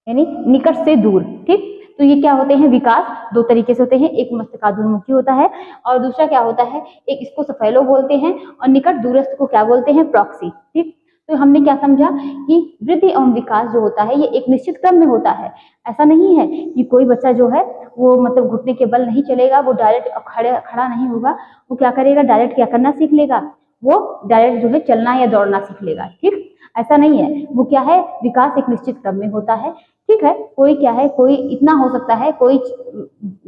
यानी निकट से दूर। ठीक, तो ये क्या होते हैं, विकास दो तरीके से होते हैं, एक मस्तकाधोन्मुखी होता है और दूसरा क्या होता है, एक इसको सफेलो बोलते हैं और निकट दूरस्थ को क्या बोलते हैं, प्रॉक्सी। ठीक, तो हमने क्या समझा कि वृद्धि एवं विकास जो होता है ये एक निश्चित क्रम में होता है। ऐसा नहीं है कि कोई बच्चा जो है वो मतलब घुटने के बल नहीं चलेगा, वो डायरेक्ट खड़ा नहीं होगा, वो क्या करेगा, डायरेक्ट क्या करना सीख लेगा, वो डायरेक्ट जो है चलना या दौड़ना सीख लेगा। ठीक, ऐसा नहीं है, वो क्या है विकास एक निश्चित क्रम में होता है। ठीक है, कोई क्या है, कोई इतना हो सकता है, कोई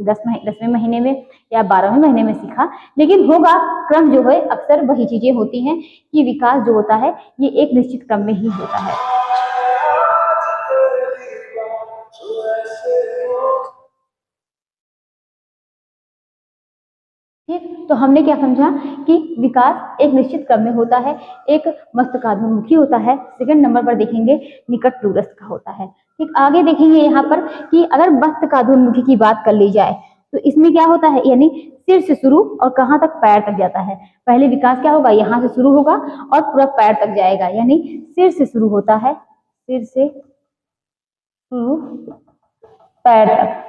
10वें महीने में या 12वें महीने में सीखा, लेकिन होगा क्रम जो है अक्सर वही चीजें होती हैं कि विकास जो होता है ये एक निश्चित क्रम में ही होता है। ठीक, तो हमने क्या समझा कि विकास एक निश्चित क्रम में होता है, एक मस्तकाधोन्मुखी होता है, सेकंड नंबर पर देखेंगे निकट दूरस्थ का होता है। ठीक, आगे देखेंगे यहाँ पर कि अगर मस्तकाधोन्मुखी की बात कर ली जाए तो इसमें क्या होता है, यानी सिर से शुरू और कहाँ तक, पैर तक जाता है। पहले विकास क्या होगा, यहाँ से शुरू होगा और पूरा पैर तक जाएगा, यानी सिर से शुरू होता है, सिर से शुरू पैर तक।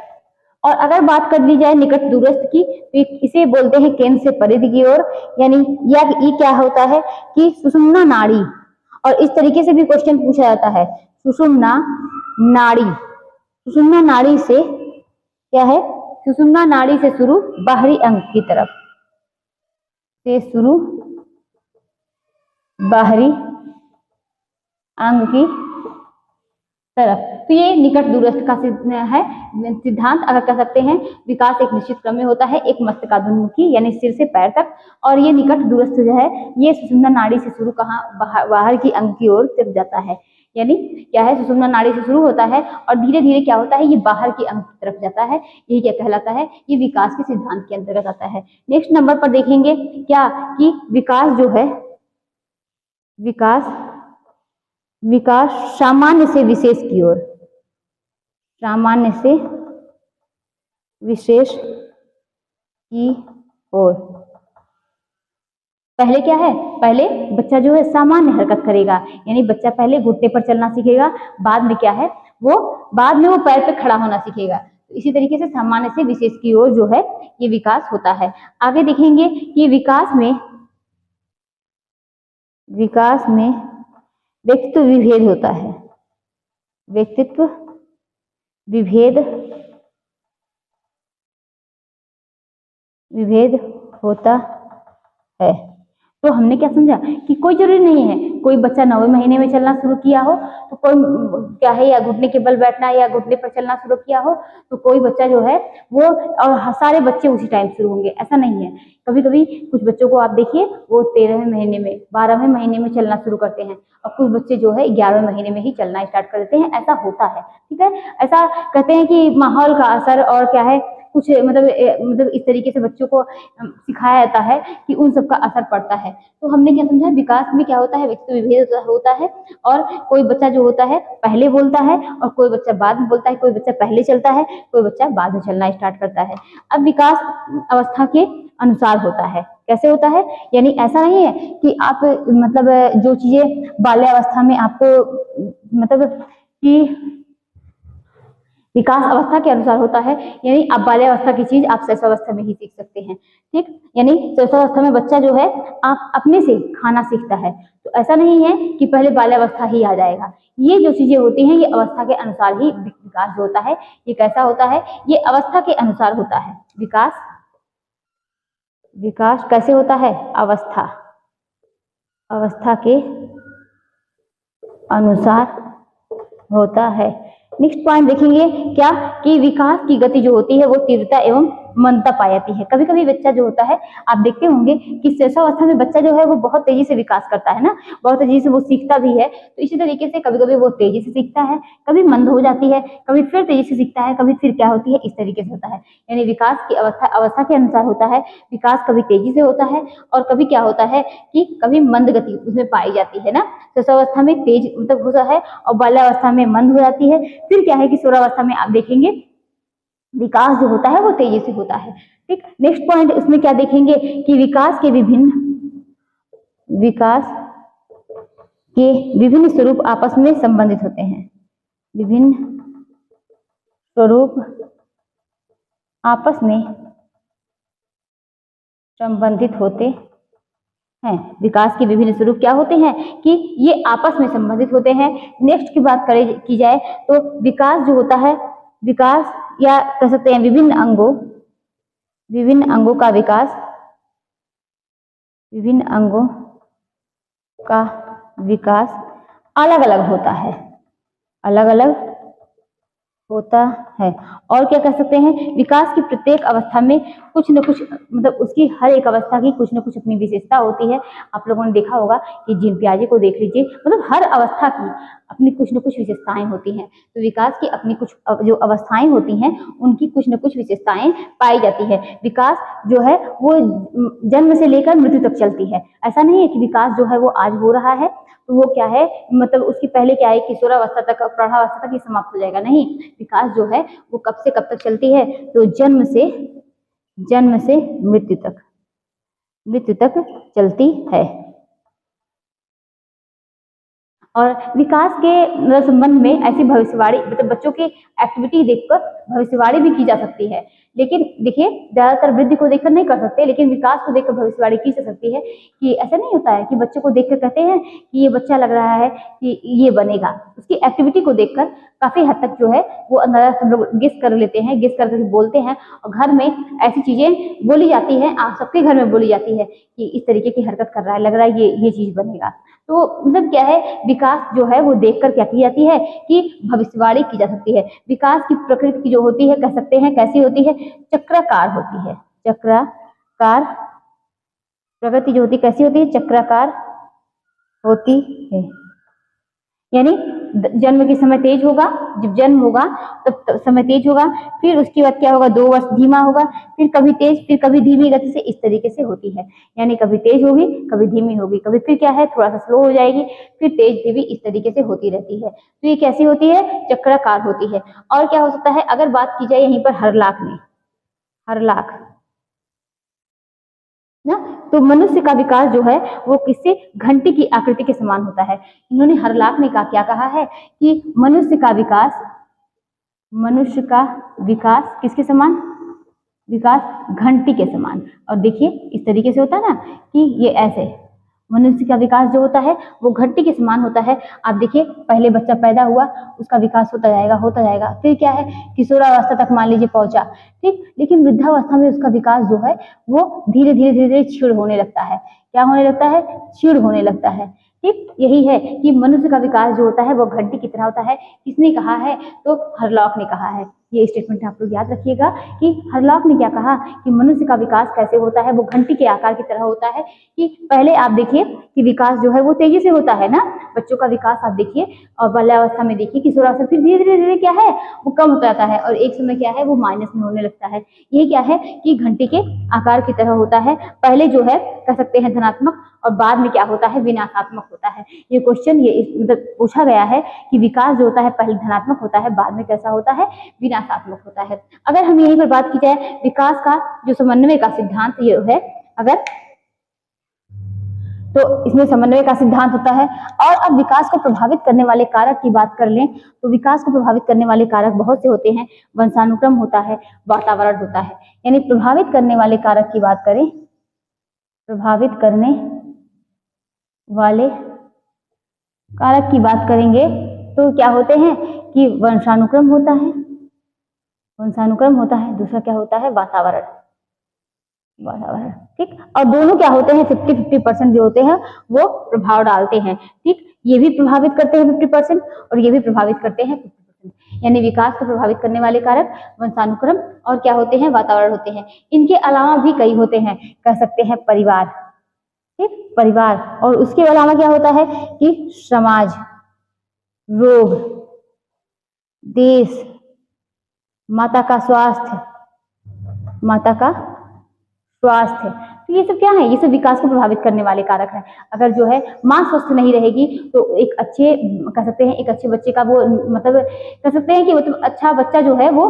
और अगर बात कर ली जाए निकट दूरस्थ की तो इसे बोलते हैं केंद्र से परिधि की ओर, यानी ये क्या होता है कि सुषुम्ना नाड़ी। और इस तरीके से भी क्वेश्चन पूछा जाता है, सुषुम्ना नाड़ी, सुषुम्ना नाड़ी से क्या है, सुषुम्ना नाड़ी से शुरू बाहरी अंग की तरफ से शुरू बाहरी अंग की तरफ। तो ये निकट दूरस्थ का है सिद्धांत, अगर कह सकते हैं। विकास एक निश्चित क्रम में होता है, एक मस्तकाधुमुखी यानी सिर से पैर तक, और ये निकट दूरस्थ जो है ये सुषुम्ना नाड़ी से शुरू कहाँ बाहर की अंग की ओर तरफ जाता है। यानी क्या है, सुषुम्ना नाड़ी से शुरू होता है और धीरे धीरे क्या होता है, ये बाहर की अंग की तरफ जाता है। ये क्या कहलाता है, ये विकास के सिद्धांत के अंतर्गत आता है। नेक्स्ट नंबर पर देखेंगे क्या कि विकास जो है, विकास सामान्य से विशेष की ओर, सामान्य से विशेष की ओर। पहले क्या है, पहले बच्चा जो है सामान्य हरकत करेगा, यानी बच्चा पहले घुटने पर चलना सीखेगा, बाद में क्या है बाद में वो पैर पे खड़ा होना सीखेगा। तो इसी तरीके से सामान्य से विशेष की ओर जो है ये विकास होता है। आगे देखेंगे कि विकास में व्यक्तित्व विभेद होता है, व्यक्तित्व विभेद होता है। तो हमने क्या समझा कि कोई जरूरी नहीं है, कोई बच्चा 9वें महीने में चलना शुरू किया हो तो कोई क्या है, या घुटने के बल बैठना या घुटने पर चलना शुरू किया हो तो कोई बच्चा जो है वो, और सारे बच्चे उसी टाइम शुरू होंगे, ऐसा नहीं है। कभी कभी कुछ बच्चों को आप देखिए वो 13वें महीने में 12वें महीने में चलना शुरू करते हैं, और कुछ बच्चे जो है 11वें महीने में ही चलना स्टार्ट कर देते हैं, ऐसा होता है। ठीक है, ऐसा कहते हैं कि माहौल का असर और क्या है कुछ मतलब इस तरीके से बच्चों को सिखाया जाता है कि उन सब का असर पड़ता है। तो हमने क्या समझा, विकास में क्या होता है, व्यक्तित्व विभेद होता है, और कोई बच्चा जो होता है पहले बोलता है और कोई बच्चा बाद में बोलता है, कोई बच्चा पहले चलता है, कोई बच्चा बाद में चलना स्टार्ट करता है। अब विकास अवस्था के अनुसार होता है। कैसे होता है, यानी ऐसा नहीं है कि आप मतलब जो चीजें बाल्यावस्था में आपको मतलब कि विकास अवस्था के अनुसार होता है, यानी आप बाल्यावस्था की चीज आप शैशवावस्था में ही सीख सकते हैं। ठीक, यानी शैशवावस्था में बच्चा जो है आप अपने से खाना सीखता है, तो ऐसा नहीं है कि पहले बाल्यावस्था ही आ जाएगा। ये जो चीजें होती हैं ये अवस्था के अनुसार ही विकास जो होता है ये कैसा होता है, ये अवस्था के अनुसार होता है। विकास कैसे होता है, अवस्था के अनुसार होता है। नेक्स्ट पॉइंट देखेंगे क्या कि विकास की गति जो होती है वो तीव्रता एवं मंदता पाई जाती है। कभी कभी बच्चा जो होता है आप देखते होंगे कि शैशवावस्था में बच्चा जो है वो बहुत तेजी से विकास करता है ना, बहुत तेजी से वो सीखता भी है। तो इसी तरीके से कभी कभी वो तेजी से सीखता है, कभी मंद हो जाती है, कभी फिर तेजी से सीखता है, कभी फिर क्या होती है, इस तरीके से होता है। यानी विकास की अवस्था के अनुसार होता है। विकास कभी तेजी से होता है और कभी क्या होता है कि कभी मंद गति उसमें पाई जाती है ना। शैशवावस्था में तेज मतलब होता है और बाल्यावस्था में मंद हो जाती है। फिर क्या है कि किशोरावस्था में आप देखेंगे विकास जो होता है वो तेजी से होता है। ठीक, नेक्स्ट पॉइंट उसमें क्या देखेंगे कि विकास के विभिन्न स्वरूप आपस में संबंधित होते हैं। विभिन्न स्वरूप आपस में संबंधित होते हैं। विकास के विभिन्न स्वरूप क्या होते हैं कि ये आपस में संबंधित होते हैं। नेक्स्ट की बात की जाए तो विकास जो होता है, विकास या कह सकते हैं विभिन्न अंगों का विकास, विभिन्न अंगों का विकास अलग अलग होता है, अलग अलग होता है। और क्या कह सकते हैं, विकास की प्रत्येक अवस्था में कुछ न कुछ मतलब उसकी हर एक अवस्था की कुछ न कुछ अपनी विशेषता होती है। आप लोगों ने देखा होगा कि जीन पियाजे को देख लीजिए, मतलब हर अवस्था की अपनी कुछ न कुछ विशेषताएं होती हैं। तो विकास की अपनी कुछ जो अवस्थाएं होती हैं उनकी कुछ न कुछ विशेषताएं पाई जाती है। विकास जो है वो जन्म से लेकर मृत्यु तक चलती है। ऐसा नहीं है कि विकास जो है वो आज हो रहा है तो वो क्या है मतलब उसकी पहले क्या है किशोरावस्था तक प्रौढ़ावस्था तक ही समाप्त हो जाएगा, नहीं। विकास जो है वो कब से कब तक चलती है, तो जन्म से मृत्यु तक चलती है। और विकास के संबंध में ऐसी भविष्यवाणी मतलब बच्चों की एक्टिविटी देखकर भविष्यवाणी भी की जा सकती है। लेकिन देखिए ज्यादातर वृद्धि को देखकर नहीं कर सकते, लेकिन विकास को देखकर भविष्यवाणी की जा सकती है। कि ऐसा नहीं होता है कि बच्चों को देखकर कहते हैं कि ये बच्चा लग रहा है कि ये बनेगा, उसकी एक्टिविटी को देखकर काफी हद तक जो है वो अंदाजा सब लोग गेस कर लेते हैं, गेस करके बोलते हैं। और घर में ऐसी चीजें बोली जाती है, आप सबके घर में बोली जाती है कि इस तरीके की हरकत कर रहा है, लग रहा है ये चीज बनेगा। तो मतलब क्या है, विकास जो है वो देखकर क्या की जाती है कि भविष्यवाणी की जा सकती है। विकास की प्रकृति की जो होती है कह सकते हैं कैसी होती है, चक्राकार होती है। चक्राकार प्रगति जो होती है कैसी होती है, चक्राकार होती है। यानी जन्म के समय तेज होगा, जब जन्म होगा तब समय तेज होगा, फिर उसके बाद क्या होगा, 2 वर्ष धीमा होगा, फिर कभी तेज फिर कभी धीमी गति से, इस तरीके से होती है। यानी कभी तेज होगी कभी धीमी होगी, कभी फिर क्या है थोड़ा सा स्लो हो जाएगी, फिर तेज धीमी, इस तरीके से होती रहती है। तो ये कैसी होती है, चक्राकार होती है। और क्या हो सकता है, अगर बात की जाए यहीं पर हरलाख में, हरलाख ना, तो मनुष्य का विकास जो है वो किससे, घंटी की आकृति के समान होता है। इन्होंने हरलाख ने क्या कहा है कि मनुष्य का विकास किसके समान, विकास घंटी के समान। और देखिए इस तरीके से होता है ना कि ये ऐसे मनुष्य का विकास जो होता है वो घंटी के समान होता है। आप देखिए पहले बच्चा पैदा हुआ, उसका विकास होता जाएगा, फिर क्या है किशोरावस्था तक मान लीजिए पहुंचा, ठीक, लेकिन वृद्धावस्था में उसका विकास जो है वो धीरे धीरे क्षीण होने लगता है। क्या होने लगता है, क्षीण होने लगता है। ठीक, यही है कि मनुष्य का विकास जो होता है वो घंटी की तरह होता है। किसने कहा है, तो हरलॉक ने कहा है। ये स्टेटमेंट आप लोग याद रखिएगा कि हरलॉक ने क्या कहा कि मनुष्य का विकास कैसे होता है, वो घंटी के आकार की तरह होता है। कि पहले आप देखिए कि विकास जो है वो तेजी से होता है ना, बच्चों का विकास आप देखिए, और बाल्यावस्था में देखिए किशोरावस्था, फिर धीरे धीरे क्या है वो कम होता जाता है, और एक समय क्या है वो माइनस में होने लगता है। ये क्या है कि घंटी के आकार की तरह होता है। पहले जो है कह सकते हैं धनात्मक, और बाद में क्या होता है विनाशात्मक होता है। ये क्वेश्चन ये मतलब पूछा गया है कि विकास जो होता है पहले धनात्मक होता है, बाद में कैसा होता है, विनाशात्मक होता है। अगर हम यहीं पर बात की जाए विकास का जो समन्वय का सिद्धांत ये है, अगर तो इसमें समन्वय का सिद्धांत होता है। और अब विकास को प्रभावित करने वाले कारक की बात कर लें तो विकास को प्रभावित करने वाले कारक बहुत से होते हैं। वंशानुक्रम होता है, वातावरण होता है। यानी प्रभावित करने वाले कारक की बात करें, प्रभावित करने वाले कारक की बात करेंगे तो क्या होते हैं कि वंशानुक्रम होता है, वंशानुक्रम होता है, दूसरा क्या होता है वातावरण, वातावरण, ठीक। और दोनों क्या होते हैं 50-50% जो होते हैं वो प्रभाव डालते हैं, ठीक। ये भी प्रभावित करते हैं 50% और ये भी प्रभावित करते हैं 50%। यानी विकास को प्रभावित करने वाले कारक वंशानुक्रम और क्या होते हैं, वातावरण होते हैं। इनके अलावा भी कई होते हैं, कह सकते हैं परिवार, ठीक, परिवार। और उसके अलावा क्या होता है कि समाज, रोग, देश, माता का स्वास्थ्य, माता का स्वास्थ्य। तो ये सब क्या है, ये सब विकास को प्रभावित करने वाले कारक हैं। अगर जो है माँ स्वस्थ नहीं रहेगी तो एक अच्छे कह सकते हैं एक अच्छे बच्चे का वो मतलब कह सकते हैं कि मतलब अच्छा बच्चा जो है वो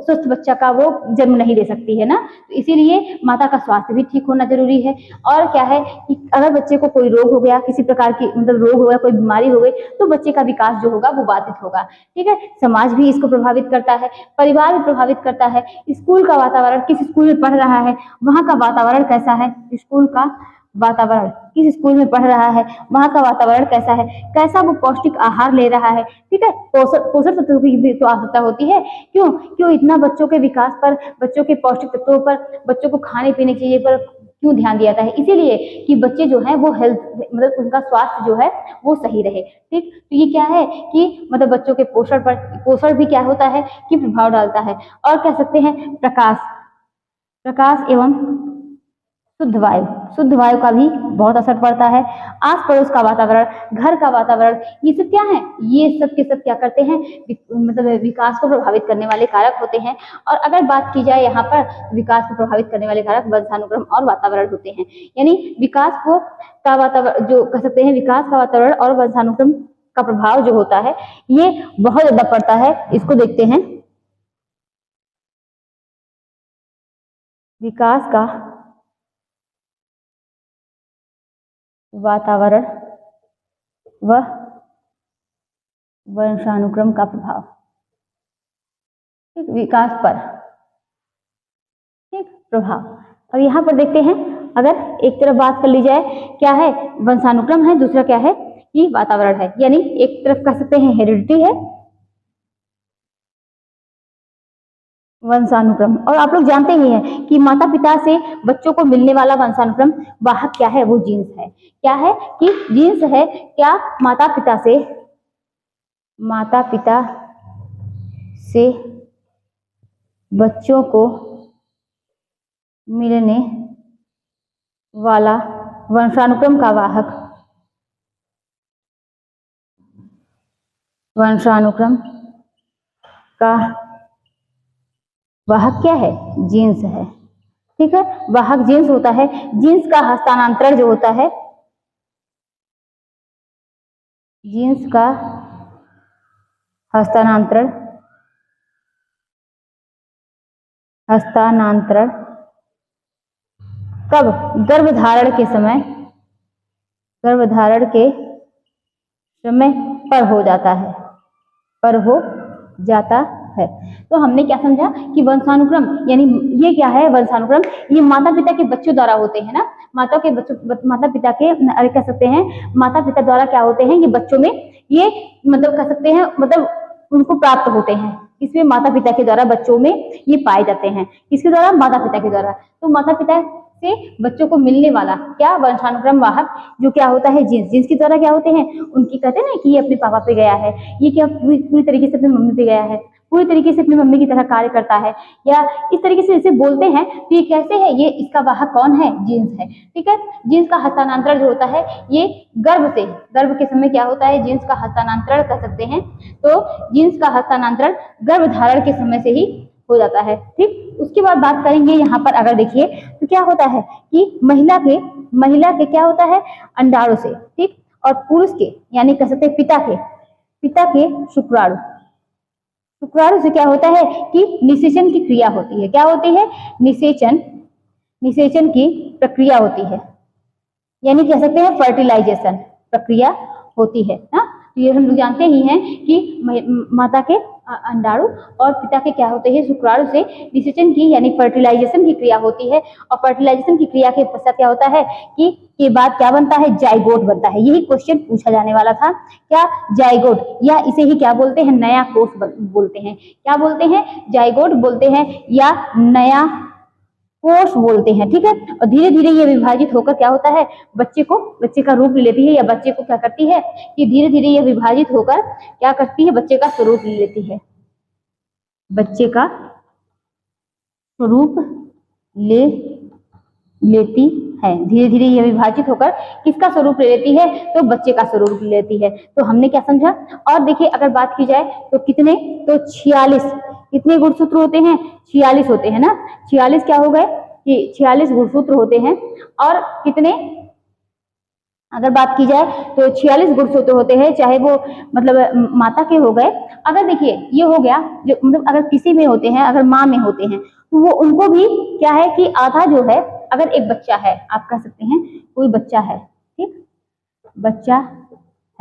स्वस्थ बच्चा का वो जन्म नहीं दे सकती है ना। तो इसीलिए माता का स्वास्थ्य भी ठीक होना जरूरी है। और क्या है कि अगर बच्चे को कोई रोग हो गया, किसी प्रकार की मतलब रोग हो गया, कोई बीमारी हो गई, तो बच्चे का विकास जो होगा वो बाधित होगा, ठीक है। समाज भी इसको प्रभावित करता है, परिवार भी प्रभावित करता है। स्कूल का वातावरण, किस स्कूल में पढ़ रहा है वहां का वातावरण कैसा है, स्कूल का वातावरण, किस स्कूल में पढ़ रहा है वहां का वातावरण कैसा है, कैसा वो पौष्टिक आहार ले रहा है, ठीक है। पोषण तत्वों की भी तो आवश्यकता होती है। क्यों क्यों इतना बच्चों के विकास पर, बच्चों के पौष्टिक तत्वों पर, बच्चों को खाने पीने की चीजें पर क्यों ध्यान दिया जाता है, इसीलिए कि बच्चे जो है वो हेल्थ मतलब उनका स्वास्थ्य जो है वो सही रहे, ठीक। तो ये क्या है कि मतलब बच्चों के पोषण पर, पोषण भी क्या होता है कि प्रभाव डालता है। और कह सकते हैं प्रकाश, प्रकाश एवं शुद्ध वायु का भी बहुत असर पड़ता है। आस पड़ोस का वातावरण, घर का वातावरण, ये सब क्या है, ये सब के सब क्या करते हैं मतलब विकास को प्रभावित करने वाले कारक होते हैं। और अगर बात की जाए यहाँ पर विकास को प्रभावित करने वाले कारक वंशानुक्रम और वातावरण होते हैं। यानी विकास को का वातावरण जो कह सकते हैं विकास का वातावरण और वंशानुक्रम का प्रभाव जो होता है ये बहुत ज्यादा पड़ता है। इसको देखते हैं, विकास का वातावरण व वंशानुक्रम का प्रभाव, ठीक, विकास पर, ठीक, प्रभाव। और यहाँ पर देखते हैं, अगर एक तरफ बात कर ली जाए, क्या है, वंशानुक्रम है, दूसरा क्या है कि वातावरण है। यानी एक तरफ कह सकते हैं हेरिडिटी है, वंशानुक्रम। और आप लोग जानते ही हैं कि माता पिता से बच्चों को मिलने वाला वंशानुक्रम वाहक क्या है, वो जीन्स है। क्या है कि जीन्स है। क्या माता पिता से बच्चों को मिलने वाला वंशानुक्रम का वाहक, वंशानुक्रम का वाहक क्या है, जीन्स है। ठीक है, वाहक जीन्स होता है। जीन्स का हस्तांतरण जो होता है, जीन्स का हस्तांतरण कब, गर्भधारण के समय पर हो जाता है, तो हमने क्या समझा कि वंशानुक्रम, यानी ये क्या है, वंशानुक्रम ये माता पिता के बच्चों द्वारा होते हैं ना, माता पिता के, अरे कह सकते हैं माता पिता द्वारा क्या होते हैं, ये बच्चों में, ये मतलब कह सकते हैं, मतलब उनको प्राप्त होते हैं। इसमें माता पिता के द्वारा बच्चों में ये पाए जाते हैं। किसके द्वारा, माता पिता के द्वारा। तो माता पिता से बच्चों को मिलने वाला क्या, वंशानुक्रम वाहक, जो क्या होता है, जीन्स। जीन्स की द्वारा क्या होते हैं, उनकी कहते हैं ना कि ये अपने पापा पे गया है, ये क्या पूरी तरीके से अपनी मम्मी पे गया है, पूरी तरीके से अपनी मम्मी की तरह कार्य करता है, या इस तरीके से इसे बोलते हैं, तो ये कैसे है, ये इसका वाहक कौन है, जीन्स है। ठीक है, जीन्स का हस्तांतरण जो होता है, ये गर्भ के समय क्या होता है, जीन्स का हस्तांतरण कर सकते हैं। तो जीन्स का हस्तांतरण गर्भधारण के समय से ही हो जाता है। ठीक, उसके बाद बात करेंगे यहाँ पर, अगर देखिए तो क्या होता है कि महिला के क्या होता है, अंडाणु से, ठीक, और पुरुष के, यानी कह सकते हैं पिता के शुक्राणु से क्या होता है कि निषेचन की क्रिया होती है। क्या होती है, निषेचन की प्रक्रिया होती है, यानी कह सकते हैं फर्टिलाइजेशन प्रक्रिया होती है ना। तो ये हम लोग जानते ही हैं कि माता के अंडाणु और पिता के क्या होते हैं, शुक्राणु से निषेचन की, यानी फर्टिलाइजेशन की क्रिया होती है। और फर्टिलाइजेशन की क्रिया के पश्चात क्या होता है कि के बाद क्या बनता है, जाइगोट बनता है। यही क्वेश्चन पूछा जाने वाला था, क्या, जाइगोट, या इसे ही क्या बोलते हैं, नया कोष बोलते हैं। क्या बोलते हैं, जाइगोट बोलते हैं या नया कोष बोलते हैं। ठीक है, और धीरे धीरे ये विभाजित होकर क्या होता है, बच्चे का रूप ले लेती है, या बच्चे को क्या करती है कि धीरे धीरे ये विभाजित होकर क्या करती है, बच्चे का स्वरूप ले लेती है, बच्चे का स्वरूप ले लेती है। धीरे धीरे ये विभाजित होकर किसका स्वरूप ले लेती है, तो बच्चे का स्वरूप ले लेती है। तो हमने क्या समझा। और देखिए अगर बात की जाए तो कितने, तो 46 कितने गुणसूत्र होते हैं, 46 होते हैं ना। 46 क्या हो गए कि 46 गुणसूत्र होते हैं। और कितने, अगर बात की जाए तो 46 गुणसूत्र होते हैं, चाहे वो मतलब माता के हो गए। अगर देखिए ये हो गया, जो मतलब अगर किसी में होते हैं, अगर माँ में होते हैं, तो वो उनको भी क्या है कि आधा जो है, अगर एक बच्चा है, आप कह सकते हैं कोई बच्चा है, ठीक, बच्चा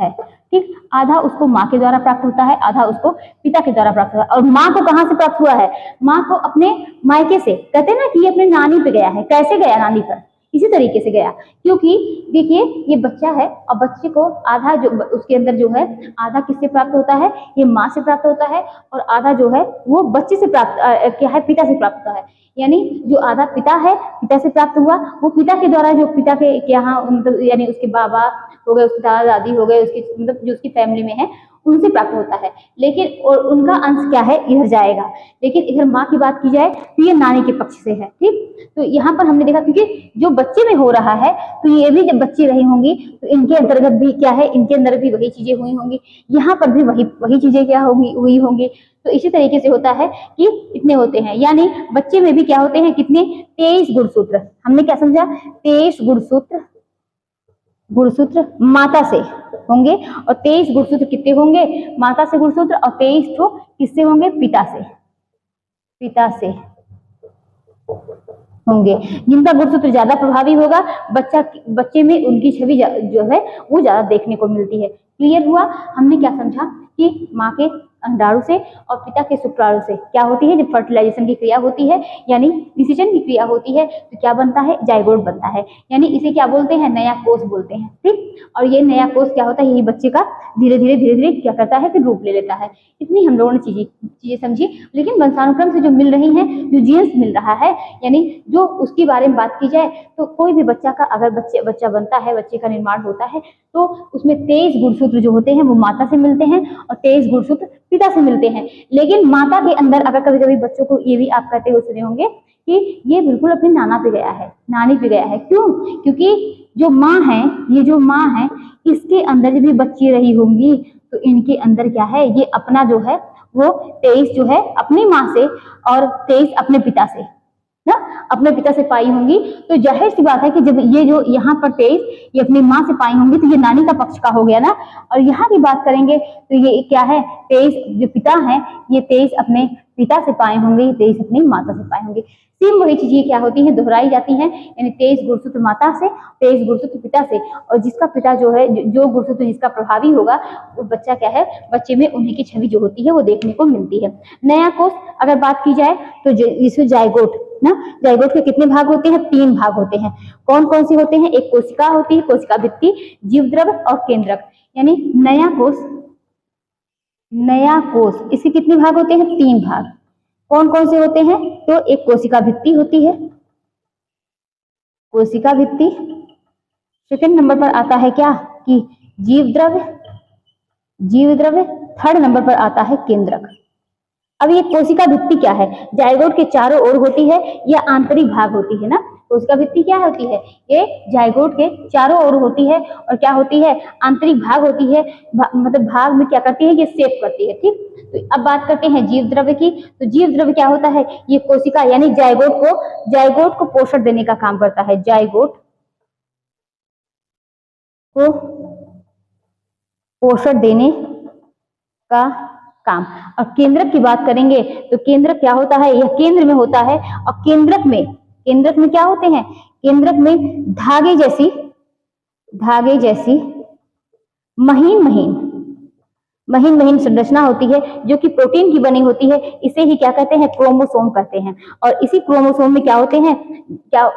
है, ठीक, आधा उसको माँ के द्वारा प्राप्त होता है, आधा उसको पिता के द्वारा प्राप्त हुआ है। और माँ को कहाँ से प्राप्त हुआ है, माँ को अपने मायके से, कहते हैं ना कि ये अपने नानी पे गया है। कैसे गया, नानी पर, इसी तरीके से गया। क्योंकि देखिए ये बच्चा है, और बच्चे को आधा जो उसके अंदर जो है, आधा किससे प्राप्त होता है, ये माँ से प्राप्त होता है, और आधा जो है वो बच्चे से प्राप्त क्या है, पिता से प्राप्त होता है। यानी जो आधा पिता से प्राप्त हुआ, वो पिता के द्वारा, जो पिता के यहाँ मतलब यानी उसके बाबा हो गए, उसके दादा दादी हो गए, उसकी मतलब जो उसकी फैमिली में है, उनसे प्राप्त होता है। लेकिन और उनका अंश क्या है, इधर जाएगा। लेकिन इधर माँ की बात की जाए तो ये नानी के पक्ष से है। ठीक, तो यहाँ पर हमने देखा, क्योंकि जो बच्चे में हो रहा है, तो ये भी जब बच्ची रही होंगी तो इनके अंतर्गत भी क्या है, इनके अंदर भी वही चीजें हुई होंगी, यहाँ पर भी वही चीजें क्या हुई होंगी। तो इसी तरीके से होता है कि कितने होते हैं, यानी बच्चे में भी क्या होते हैं, कितने, 23 गुणसूत्र। हमने क्या समझा, 23 गुणसूत्र माता से होंगे, और 23 गुणसूत्र कितने होंगे, माता से गुणसूत्र, और 23 किससे होंगे, पिता से होंगे। जिनका गुणसूत्र ज्यादा प्रभावी होगा, बच्चे में उनकी छवि जो है वो ज्यादा देखने को मिलती है। क्लियर हुआ? हमने क्या समझा कि माँ के अंडाणु से और पिता के शुक्राणु से क्या होती है, जब फर्टिलाइजेशन की क्रिया होती है यानी निषेचन की क्रिया होती है तो क्या बनता है, जाइगोट बनता है। यानी इसे क्या बोलते हैं, नया कोष बोलते हैं। ठीक, और ये नया कोष क्या होता है, यही बच्चे का धीरे धीरे क्या करता है, फिर रूप ले लेता है। इतनी हम लोगों ने चीजें समझी। लेकिन वंशानुक्रम से जो मिल रही है, जो जीन्स मिल रहा है, यानी जो उसके बारे में बात की जाए तो कोई भी बच्चा का अगर बच्चा बनता है, बच्चे का निर्माण होता है तो उसमें 23 गुणसूत्र जो होते हैं वो माता से मिलते हैं और 23 गुणसूत्र पिता से मिलते हैं। लेकिन माता के अंदर अगर कभी कभी बच्चों को ये भी आप कहते हुए सुने होंगे कि ये बिल्कुल अपने नाना पे गया है, नानी पे गया है। क्यों? क्योंकि जो माँ है, ये जो माँ है, इसके अंदर जब भी बच्ची रही होंगी तो इनके अंदर क्या है, ये अपना जो है वो 23 जो है अपनी माँ से और 23 अपने पिता से ना, अपने पिता से पाई होंगी। तो जाहिर सी बात है कि जब ये जो यहाँ पर 23 ये अपनी माँ से पाई होंगी तो ये नानी का पक्ष का हो गया ना। और यहाँ की बात करेंगे तो ये क्या है, 23 जो पिता है ये 23 अपने पिता से पाए होंगे, 23 अपनी माता से पाए होंगे। सेम वही चीजें क्या होती हैं, दोहराई जाती हैं। यानी 23 गुणसूत्र माता से, 23 गुणसूत्र पिता से, और जिसका पिता जो है, जो गुणसूत्र जिसका प्रभावी होगा वो बच्चा क्या है, बच्चे में उन्हीं की छवि जो होती है वो देखने को मिलती है। नया कोष अगर बात की जाए तो जिसमें जाइगोट ना, जाइगोट के कितने भाग होते हैं, 3 भाग होते हैं। कौन कौन से होते हैं, एक कोशिका होती है, कोशिका भित्ति, जीवद्रव्य और केंद्रक। यानी नया कोष इसके कितने भाग होते हैं, 3 भाग। कौन कौन से होते हैं, तो एक कोशिका भित्ति होती है, कोशिका भित्ति। सेकंड नंबर पर आता है क्या कि जीवद्रव्य। थर्ड नंबर पर आता है केंद्रक। अब ये कोशिका भित्ति क्या है, जाइगोट के चारों ओर होती है या आंतरिक भाग होती है ना। कोशिका भित्ति क्या होती है, ये जाइगोट के चारों ओर होती है और क्या होती है, आंतरिक भाग होती है। मतलब भाग में क्या करती है, ये सेफ करती है। ठीक, तो अब बात करते हैं जीव द्रव्य की। तो जीव द्रव्य क्या होता है, ये कोशिका यानी जाइगोट को पोषण देने का काम करता है, जाइगोट को पोषण देने का काम। और केंद्रक की बात करेंगे तो केंद्रक क्या होता है, यह केंद्र में होता है। और केंद्रक में क्या होते हैं, केंद्रक में धागे जैसी महीन संरचना होती है जो कि प्रोटीन की बनी होती है। इसे ही क्या कहते हैं, क्रोमोसोम कहते हैं। और इसी क्रोमोसोम में क्या होते हैं,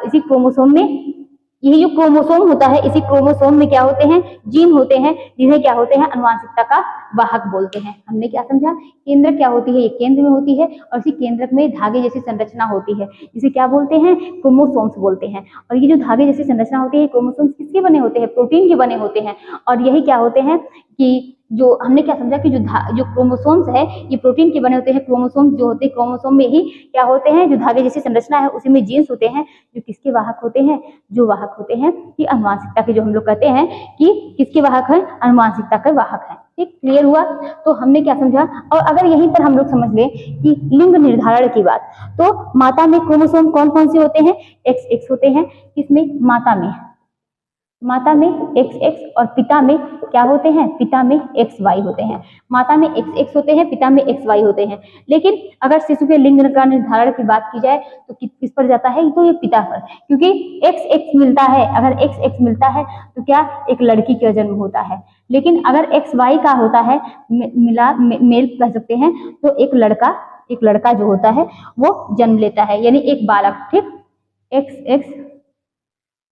इसी क्रोमोसोम में यही जो क्रोमोसोम होता है, इसी क्रोमोसोम में क्या होते हैं, जीन होते हैं, जिन्हें क्या होते हैं, आनुवंशिकता का वाहक बोलते हैं। हमने क्या समझा, केंद्रक क्या होती है, ये केंद्र में होती है और इसी केंद्रक में धागे जैसी संरचना होती है, जिसे क्या बोलते हैं, क्रोमोसोम्स बोलते हैं। और ये जो धागे जैसी संरचना होती है, क्रोमोसोम्स किसके बने होते हैं, प्रोटीन के बने होते हैं। और यही क्या होते हैं कि जो हमने क्या समझा कि जो क्रोमोसोम्स है ये प्रोटीन के बने होते हैं। क्रोमोसोम्स जो होते हैं, क्रोमोसोम में ही क्या होते हैं, जो धागे जैसी संरचना है उसी में जीन्स होते हैं, जो किसके वाहक होते हैं, जो वाहक होते हैं कि आनुवंशिकता के, जो हम लोग कहते हैं कि किसके वाहक है, आनुवंशिकता के वाहक है। ठीक, क्लियर हुआ? तो हमने क्या समझा। और अगर यहीं पर हम लोग समझ लें कि लिंग निर्धारण की बात, तो माता में क्रोमोसोम कौन कौन से होते हैं, XX होते हैं। किसमें, माता में XX और पिता में क्या होते हैं, पिता में XY होते हैं। माता में XX होते हैं, पिता में XY होते हैं। लेकिन अगर शिशु के लिंग का निर्धारण की बात की जाए तो किस पर जाता है, तो ये पिता पर, क्योंकि XX मिलता है। अगर XX मिलता है तो क्या, एक लड़की का जन्म होता है। लेकिन अगर XY का होता है, मेल कह सकते हैं, तो एक लड़का जो होता है वो जन्म लेता है, यानी एक बालक। ठीक, XX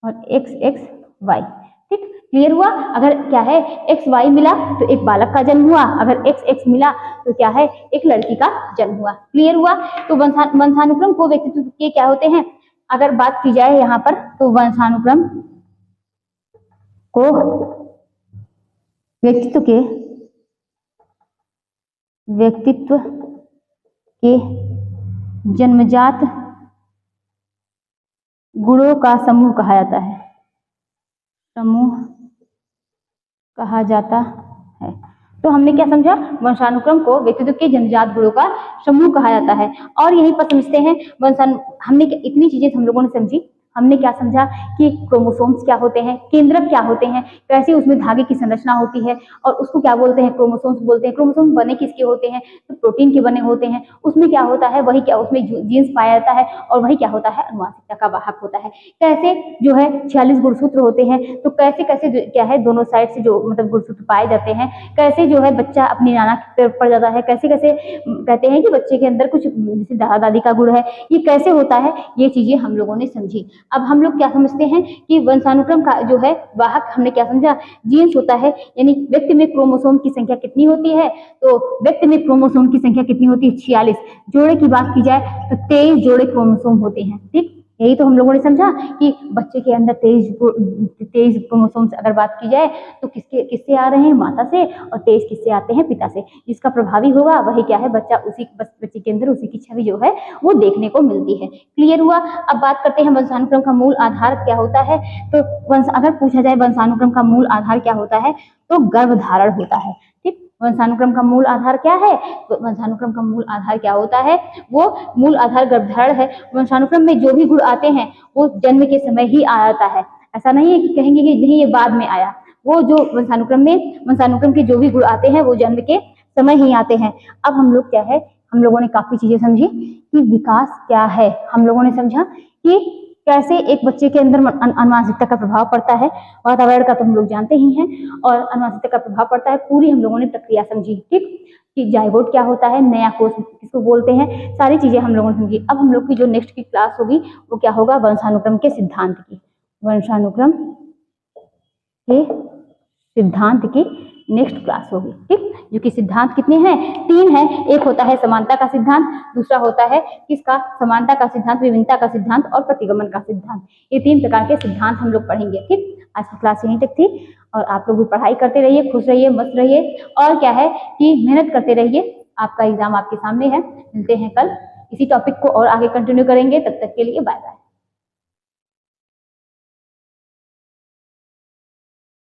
और XXY। ठीक, क्लियर हुआ? अगर क्या है, XY मिला तो एक बालक का जन्म हुआ, अगर XX मिला तो क्या है, एक लड़की का जन्म हुआ। क्लियर हुआ? तो वंशानुक्रम को व्यक्तित्व के क्या होते हैं, अगर बात की जाए यहाँ पर, तो वंशानुक्रम को व्यक्तित्व के जन्मजात गुणों का समूह कहा जाता है। तो हमने क्या समझा, वंशानुक्रम को व्यक्तित्व के जन्मजात गुणों का समूह कहा जाता है। और यही पर समझते हैं हमने इतनी चीजें हम लोगों ने समझी। हमने क्या समझा कि क्रोमोसोम्स क्या होते हैं, केंद्रक क्या होते हैं, कैसे उसमें धागे की संरचना होती है और उसको क्या बोलते हैं, क्रोमोसोम्स बोलते हैं। क्रोमोसोम बने किसके होते हैं, तो प्रोटीन के बने होते हैं। उसमें क्या होता है, वही क्या उसमें जीन्स पाया जाता है और वही क्या होता है, अनुवांशिकता का वाहक होता है। कैसे जो है 46 गुणसूत्र होते हैं, तो कैसे कैसे क्या है दोनों साइड से जो मतलब गुणसूत्र पाए जाते हैं, कैसे जो है बच्चा अपनी नाना की तरफ पड़ जाता है, कैसे कैसे कहते हैं कि बच्चे के अंदर कुछ जैसे दादा दादी का गुण है, ये कैसे होता है, ये चीजें हम लोगों ने समझी। अब हम लोग क्या समझते हैं कि वंशानुक्रम का जो है वाहक हमने क्या समझा, जीन्स होता है। यानी व्यक्ति में क्रोमोसोम की संख्या कितनी होती है, तो व्यक्ति में क्रोमोसोम की संख्या कितनी होती है, 46। जोड़े की बात की जाए तो 23 जोड़े क्रोमोसोम होते हैं। ठीक, यही तो हम लोगों ने समझा कि बच्चे के अंदर 23 क्रोमोसोम्स अगर बात की जाए तो किसके किससे आ रहे हैं, माता से, और 23 किससे आते हैं, पिता से। जिसका प्रभावी होगा वही क्या है, बच्चा उसी बच्चे के अंदर उसी की छवि जो है वो देखने को मिलती है। क्लियर हुआ। अब बात करते हैं वंशानुक्रम का मूल आधार क्या होता है। तो अगर पूछा जाए वंशानुक्रम का मूल आधार क्या होता है, तो गर्भधारण होता है। ठीक, वंशानुक्रम का मूल आधार क्या है, तो वंशानुक्रम का मूल आधार क्या होता है, वो मूल आधार गर्भधारण है। वंशानुक्रम में जो भी गुण आते हैं वो जन्म के समय ही आ जाता है। ऐसा नहीं है कि कहेंगे कि नहीं ये बाद में आया, वो जो वंशानुक्रम के जो भी गुण आते हैं वो जन्म के समय ही आते हैं। अब हम लोग क्या है, हम लोगों ने काफी चीजें समझी कि विकास क्या है। हम लोगों ने समझा कि कैसे एक बच्चे के अंदर अनुवांशिकता का प्रभाव पड़ता है, वातावरण का तो हम लोग जानते ही हैं, और अनुवांशिकता का प्रभाव पड़ता है, पूरी हम लोगों ने प्रक्रिया समझी। ठीक, कि जाइगोट क्या होता है, नया कोष किसको बोलते हैं, सारी चीजें हम लोगों ने समझी। अब हम लोग की जो नेक्स्ट की क्लास होगी वो क्या होगा, वंशानुक्रम के सिद्धांत की, वंशानुक्रम के सिद्धांत की नेक्स्ट क्लास होगी। ठीक, जो कि सिद्धांत कितने हैं, 3 हैं। एक होता है समानता का सिद्धांत, दूसरा होता है किसका, समानता का सिद्धांत, विभिन्नता का सिद्धांत और प्रतिगमन का सिद्धांत। ये 3 प्रकार के सिद्धांत हम लोग पढ़ेंगे। ठीक, आज की क्लास यहीं तक थी, और आप लोग भी पढ़ाई करते रहिए, खुश रहिए, मस्त रहिए, और क्या है कि मेहनत करते रहिए। आपका एग्जाम आपके सामने है। मिलते हैं कल, इसी टॉपिक को और आगे कंटिन्यू करेंगे। तब तक के लिए बाय बाय।